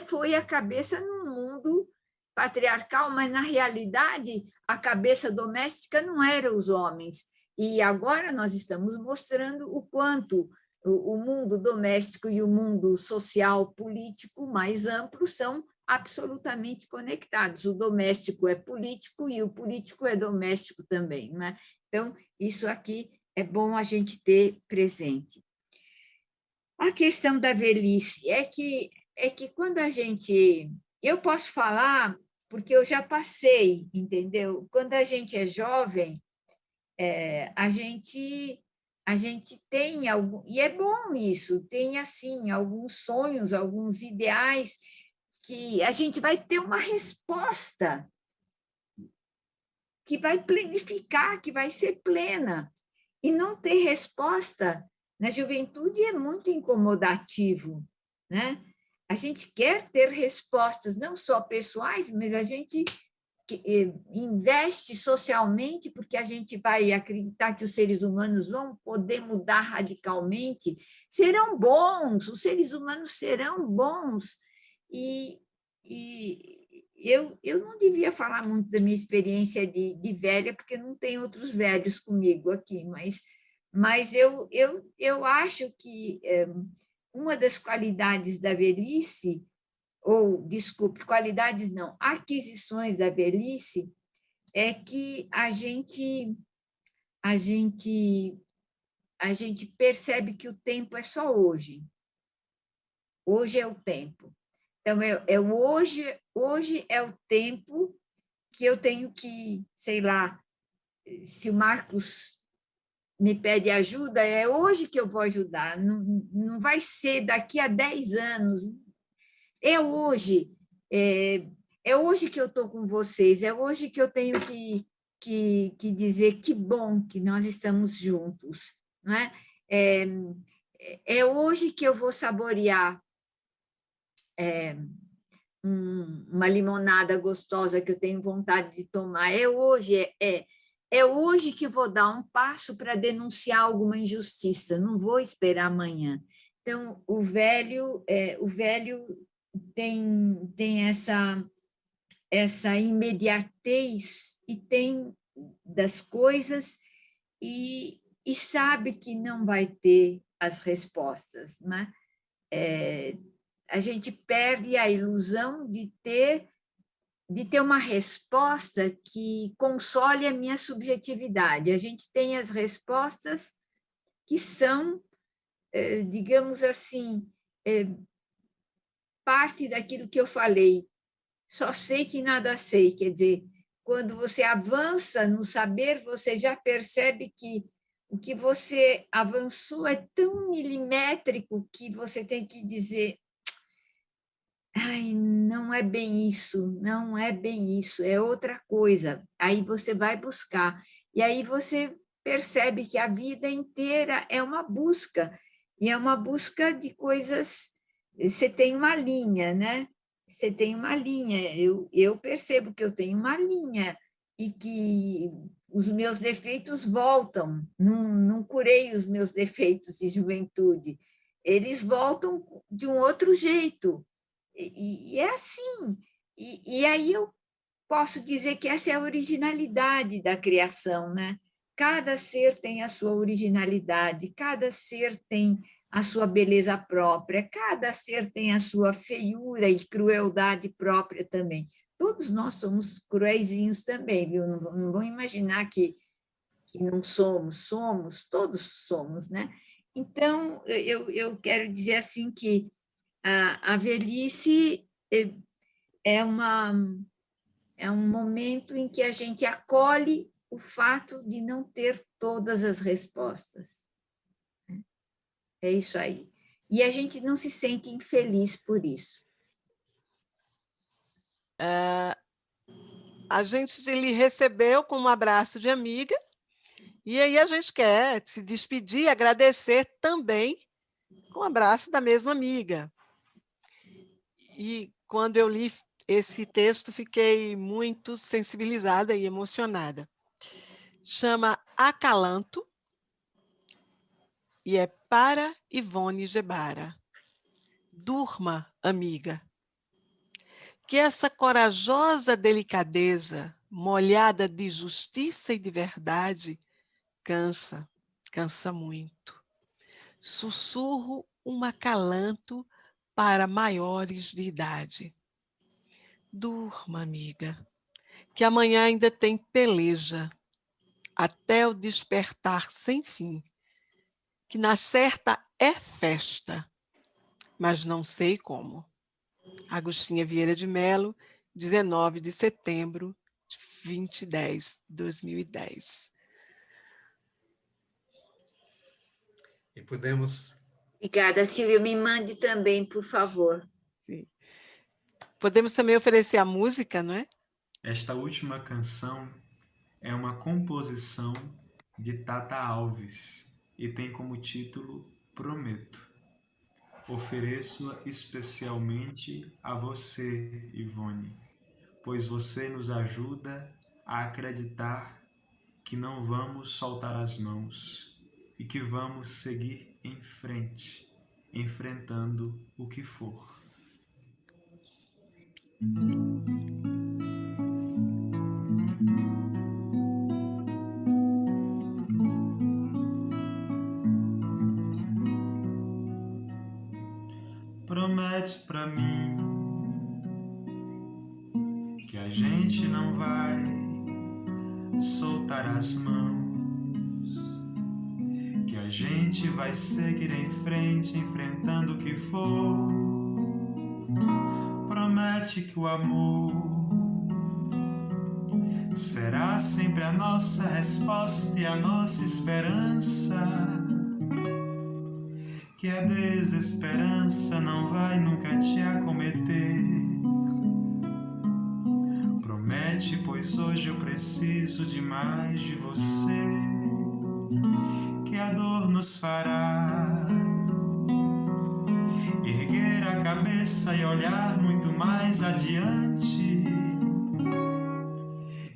foi a cabeça no mundo patriarcal, mas, na realidade, a cabeça doméstica não eram os homens. E agora nós estamos mostrando o quanto o mundo doméstico e o mundo social, político mais amplo são absolutamente conectados. O doméstico é político e o político é doméstico também, não é? Então, isso aqui é bom a gente ter presente. A questão da velhice é que quando a gente... Eu posso falar porque eu já passei, entendeu? Quando a gente é jovem, a gente tem algum, e é bom isso, tem assim alguns sonhos, alguns ideais que a gente vai ter uma resposta que vai plenificar, que vai ser plena. E não ter resposta na juventude é muito incomodativo, né? A gente quer ter respostas não só pessoais, mas a gente investe socialmente porque a gente vai acreditar que os seres humanos vão poder mudar radicalmente, serão bons, os seres humanos serão bons. E eu não devia falar muito da minha experiência de velha, porque não tem outros velhos comigo aqui, mas eu acho que uma das qualidades da velhice, desculpe, qualidades não, aquisições da velhice, é que a gente percebe que o tempo é só hoje. Hoje é o tempo. Então, hoje é o tempo que eu tenho que, sei lá, se o Marcos me pede ajuda, é hoje que eu vou ajudar, não vai ser daqui a 10 anos. É hoje que eu estou com vocês, é hoje que eu tenho que dizer que bom que nós estamos juntos, não é? É hoje que eu vou saborear uma limonada gostosa que eu tenho vontade de tomar, é hoje que vou dar um passo para denunciar alguma injustiça, não vou esperar amanhã. Então, o velho tem essa imediatez e tem das coisas e sabe que não vai ter as respostas, né? A gente perde a ilusão de ter de ter uma resposta que console a minha subjetividade. A gente tem as respostas que são, digamos assim, parte daquilo que eu falei. Só sei que nada sei, quer dizer, quando você avança no saber, você já percebe que o que você avançou é tão milimétrico que você tem que dizer: ai, não é bem isso, não é bem isso, é outra coisa. Aí você vai buscar, e aí você percebe que a vida inteira é uma busca, e é uma busca de coisas. Você tem uma linha, né? Você tem uma linha, eu percebo que eu tenho uma linha, e que os meus defeitos voltam, não curei os meus defeitos de juventude, eles voltam de um outro jeito. E é assim. E aí eu posso dizer que essa é a originalidade da criação, né? Cada ser tem a sua originalidade, cada ser tem a sua beleza própria, cada ser tem a sua feiura e crueldade própria também. Todos nós somos cruelzinhos também, viu? Não vão imaginar que não somos, todos somos, né? Então, eu quero dizer assim que a velhice é um momento em que a gente acolhe o fato de não ter todas as respostas. É isso aí. E a gente não se sente infeliz por isso. A gente lhe recebeu com um abraço de amiga, e aí a gente quer se despedir e agradecer também com um abraço da mesma amiga. E quando eu li esse texto, fiquei muito sensibilizada e emocionada. Chama Acalanto e é para Ivone Gebara. Durma, amiga. Que essa corajosa delicadeza, molhada de justiça e de verdade, cansa muito. Sussurro um acalanto para maiores de idade. Durma, amiga, que amanhã ainda tem peleja, até o despertar sem fim, que na certa é festa, mas não sei como. Agostinha Vieira de Mello, 19 de setembro de 2010. E podemos... Obrigada, Silvia. Me mande também, por favor. Sim. Podemos também oferecer a música, não é? Esta última canção é uma composição de Tata Alves e tem como título Prometo. Ofereço-a especialmente a você, Ivone, pois você nos ajuda a acreditar que não vamos soltar as mãos e que vamos seguir em frente, enfrentando o que for. Promete pra mim que a gente não vai soltar as mãos, que a gente vai seguir em frente, enfrentando o que for. Promete que o amor será sempre a nossa resposta e a nossa esperança, que a desesperança não vai nunca te acometer. Promete, pois hoje eu preciso demais de você, que a dor nos fará erguer a cabeça e olhar muito mais adiante,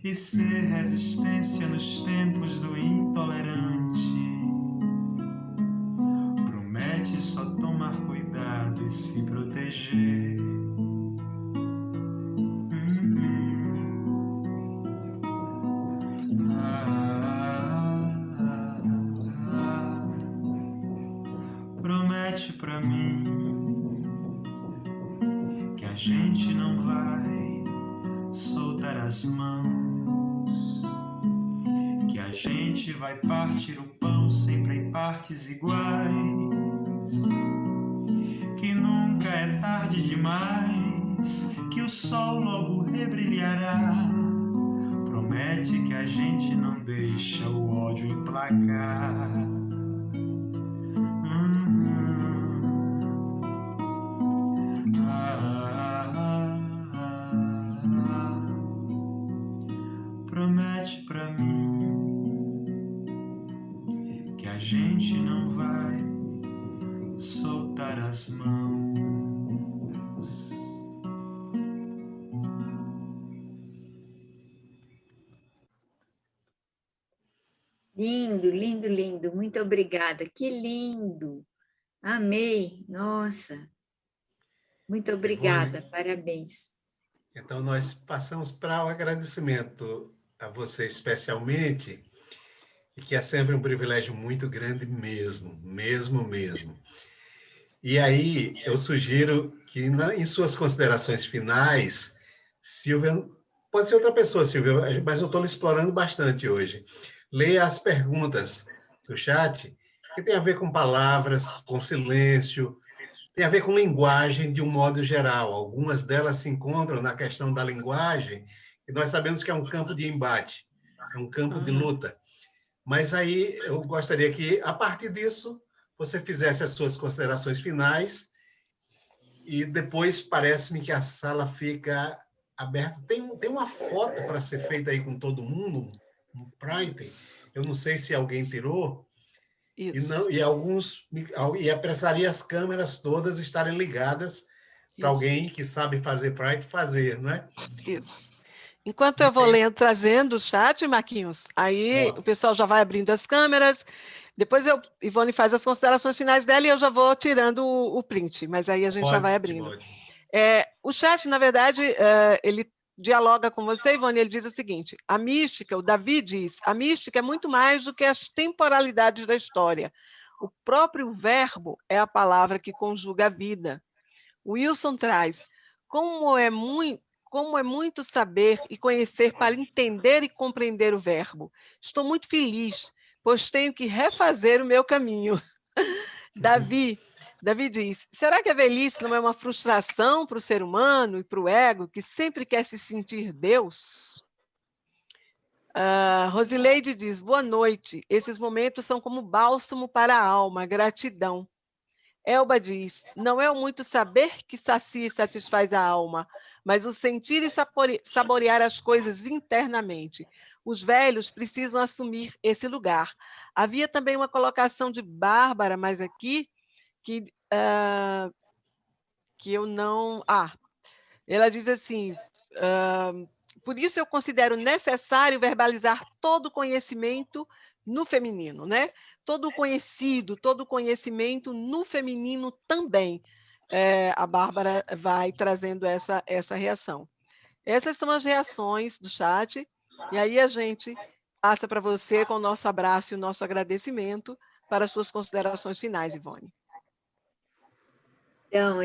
e ser resistência nos tempos do intolerante. Promete só tomar cuidado e se proteger. Promete pra mim que a gente não vai as mãos, que a gente vai partir o pão sempre em partes iguais, que nunca é tarde demais, que o sol logo rebrilhará. Promete que a gente não deixa o ódio emplacar. Promete pra mim que a gente não vai soltar as mãos. Lindo, lindo, lindo. Muito obrigada. Que lindo. Amei. Nossa. Muito obrigada. Ivone, Parabéns. então nós passamos para o agradecimento a você especialmente, e que é sempre um privilégio muito grande mesmo, mesmo. E aí eu sugiro que em suas considerações finais, Silvia, pode ser outra pessoa, Silvia, mas eu estou lhe explorando bastante hoje. Leia as perguntas do chat, que tem a ver com palavras, com silêncio, tem a ver com linguagem de um modo geral. Algumas delas se encontram na questão da linguagem, e nós sabemos que é um campo de embate, é um campo de luta. Mas aí eu gostaria que, a partir disso, você fizesse as suas considerações finais, e depois parece-me que a sala fica aberta. Tem uma foto para ser feita aí com todo mundo, um print. Eu não sei se alguém tirou. Isso. E apressaria as câmeras todas estarem ligadas para alguém que sabe fazer print fazer, não é? Isso. Enquanto eu vou lendo, trazendo o chat, Marquinhos, aí o pessoal já vai abrindo as câmeras, depois Ivone faz as considerações finais dela e eu já vou tirando o print, mas aí a gente já vai abrindo. O chat, na verdade, ele dialoga com você, Ivone, ele diz o seguinte: a mística, o Davi diz, a mística é muito mais do que as temporalidades da história. O próprio verbo é a palavra que conjuga a vida. O Wilson traz, como é muito saber e conhecer para entender e compreender o verbo. Estou muito feliz, pois tenho que refazer o meu caminho. Davi diz, será que a velhice não é uma frustração para o ser humano e para o ego, que sempre quer se sentir Deus? Rosileide diz, boa noite, esses momentos são como bálsamo para a alma, gratidão. Elba diz, não é o muito saber que sacia e satisfaz a alma, mas o sentir e saborear as coisas internamente. Os velhos precisam assumir esse lugar. Havia também uma colocação de Bárbara, mas aqui, que eu não... ela diz assim, por isso eu considero necessário verbalizar todo o conhecimento no feminino, né? Todo o conhecido, todo o conhecimento no feminino também. A Bárbara vai trazendo essa reação. Essas são as reações do chat, e aí a gente passa para você com o nosso abraço e o nosso agradecimento para as suas considerações finais, Ivone. Então,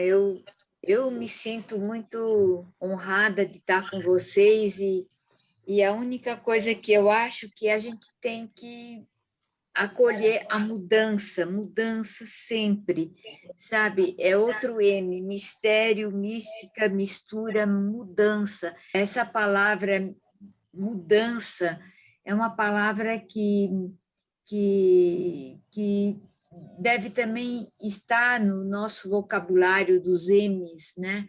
eu me sinto muito honrada de estar com vocês, e a única coisa que eu acho que a gente tem que acolher a mudança sempre, sabe? É outro M, mistério, mística, mistura, mudança. Essa palavra mudança é uma palavra que deve também estar no nosso vocabulário dos M's, né?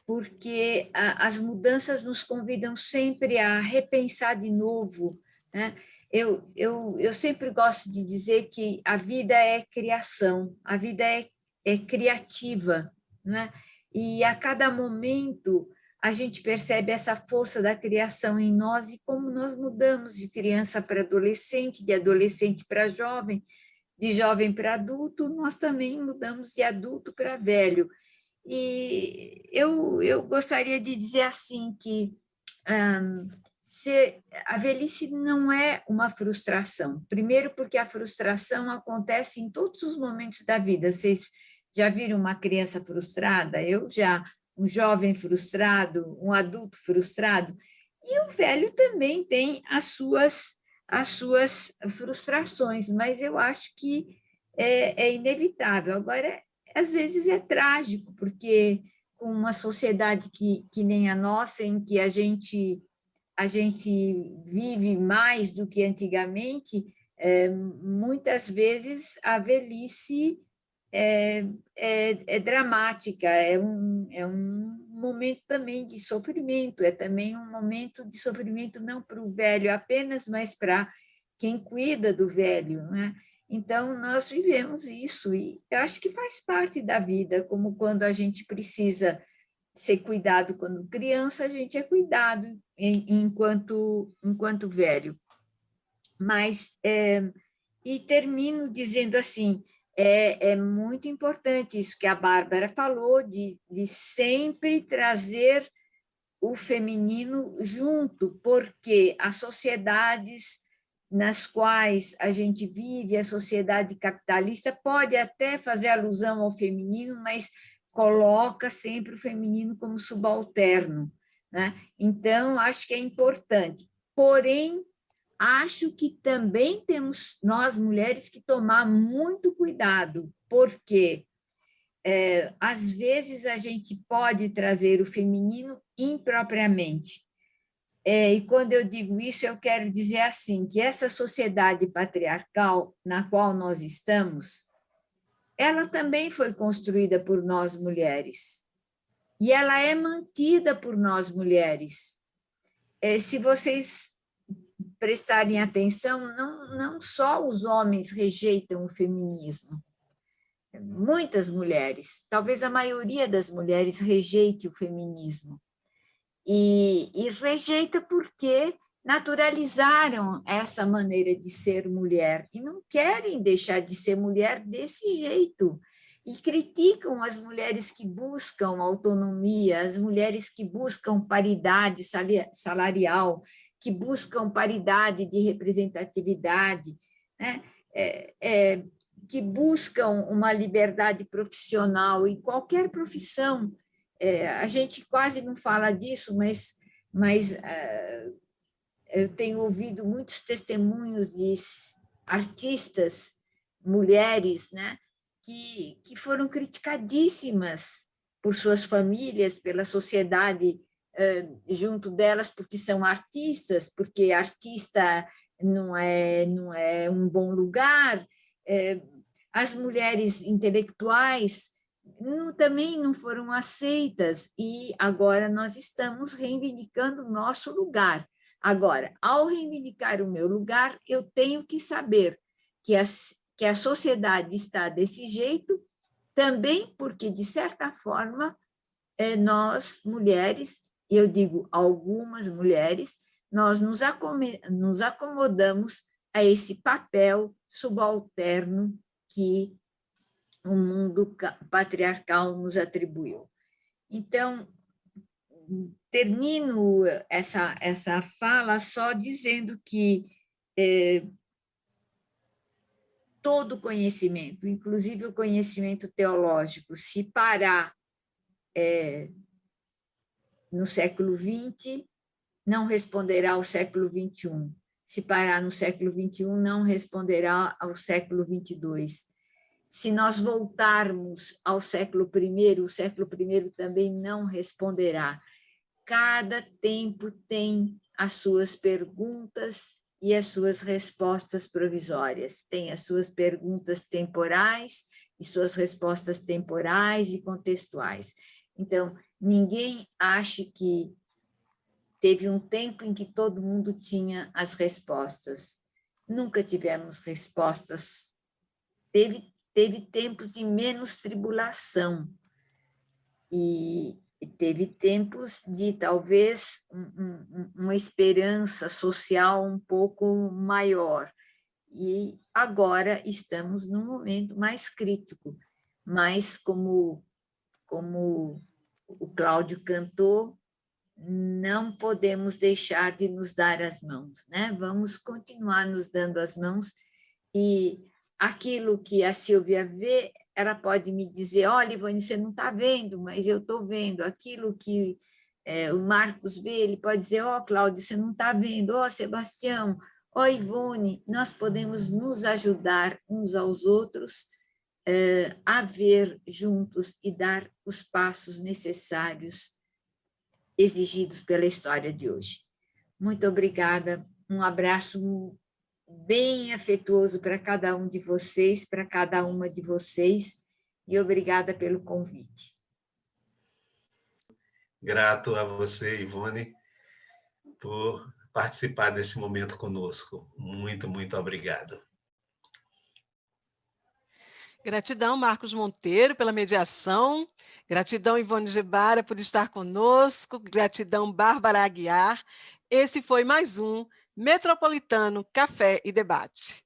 Porque as mudanças nos convidam sempre a repensar de novo, né? Eu sempre gosto de dizer que a vida é criação, a vida é criativa, né? E a cada momento a gente percebe essa força da criação em nós e como nós mudamos de criança para adolescente, de adolescente para jovem, de jovem para adulto, nós também mudamos de adulto para velho. E eu gostaria de dizer assim que a velhice não é uma frustração. Primeiro, porque a frustração acontece em todos os momentos da vida. Vocês já viram uma criança frustrada? Eu já. Um jovem frustrado, um adulto frustrado. E o velho também tem as suas frustrações, mas eu acho que é inevitável. Agora, às vezes é trágico, porque com uma sociedade que nem a nossa, em que a gente vive mais do que antigamente, muitas vezes a velhice é dramática, é um momento também de sofrimento, é também um momento de sofrimento não para o velho apenas, mas para quem cuida do velho, né? Então, nós vivemos isso, e eu acho que faz parte da vida, como quando a gente precisa ser cuidado quando criança, a gente é cuidado enquanto velho. Mas, e termino dizendo assim, é muito importante isso que a Bárbara falou, de sempre trazer o feminino junto, porque as sociedades nas quais a gente vive, a sociedade capitalista, pode até fazer alusão ao feminino, mas coloca sempre o feminino como subalterno, né? Então, acho que é importante. Porém, acho que também temos, nós mulheres, que tomar muito cuidado, porque às vezes a gente pode trazer o feminino impropriamente. E quando eu digo isso, eu quero dizer assim, que essa sociedade patriarcal na qual nós estamos, ela também foi construída por nós mulheres, e ela é mantida por nós mulheres. Se vocês prestarem atenção, não só os homens rejeitam o feminismo, muitas mulheres, talvez a maioria das mulheres rejeite o feminismo, e rejeita porque naturalizaram essa maneira de ser mulher e não querem deixar de ser mulher desse jeito. E criticam as mulheres que buscam autonomia, as mulheres que buscam paridade salarial, que buscam paridade de representatividade, né? Que buscam uma liberdade profissional em qualquer profissão. A gente quase não fala disso, mas eu tenho ouvido muitos testemunhos de artistas, mulheres, né, que foram criticadíssimas por suas famílias, pela sociedade junto delas, porque são artistas, porque artista não é um bom lugar. As mulheres intelectuais também não foram aceitas, e agora nós estamos reivindicando o nosso lugar. Agora, ao reivindicar o meu lugar, eu tenho que saber que a sociedade está desse jeito, também porque, de certa forma, nós, mulheres, e eu digo algumas mulheres, nós nos acomodamos a esse papel subalterno que o mundo patriarcal nos atribuiu. Então, termino essa fala só dizendo que todo conhecimento, inclusive o conhecimento teológico, se parar no século XX, não responderá ao século XXI. Se parar no século XXI, não responderá ao século XXII. Se nós voltarmos ao século I, o século I também não responderá. Cada tempo tem as suas perguntas e as suas respostas provisórias. Tem as suas perguntas temporais e suas respostas temporais e contextuais. Então, ninguém ache que teve um tempo em que todo mundo tinha as respostas. Nunca tivemos respostas. Teve tempos de menos tribulação e teve tempos de, talvez, uma esperança social um pouco maior. E agora estamos num momento mais crítico, mas como o Cláudio cantou, não podemos deixar de nos dar as mãos, né? Vamos continuar nos dando as mãos, e aquilo que a Silvia vê, ela pode me dizer, olha, Ivone, você não está vendo, mas eu estou vendo. Aquilo que o Marcos vê, ele pode dizer, Cláudio, você não está vendo, Sebastião, Ivone, nós podemos nos ajudar uns aos outros a ver juntos e dar os passos necessários exigidos pela história de hoje. Muito obrigada, um abraço bem afetuoso para cada um de vocês, para cada uma de vocês, e obrigada pelo convite. Grato a você, Ivone, por participar desse momento conosco. Muito, muito obrigado. Gratidão, Marcos Monteiro, pela mediação. Gratidão, Ivone Gebara, por estar conosco. Gratidão, Bárbara Aguiar. Esse foi mais um Metropolitano Café e Debate.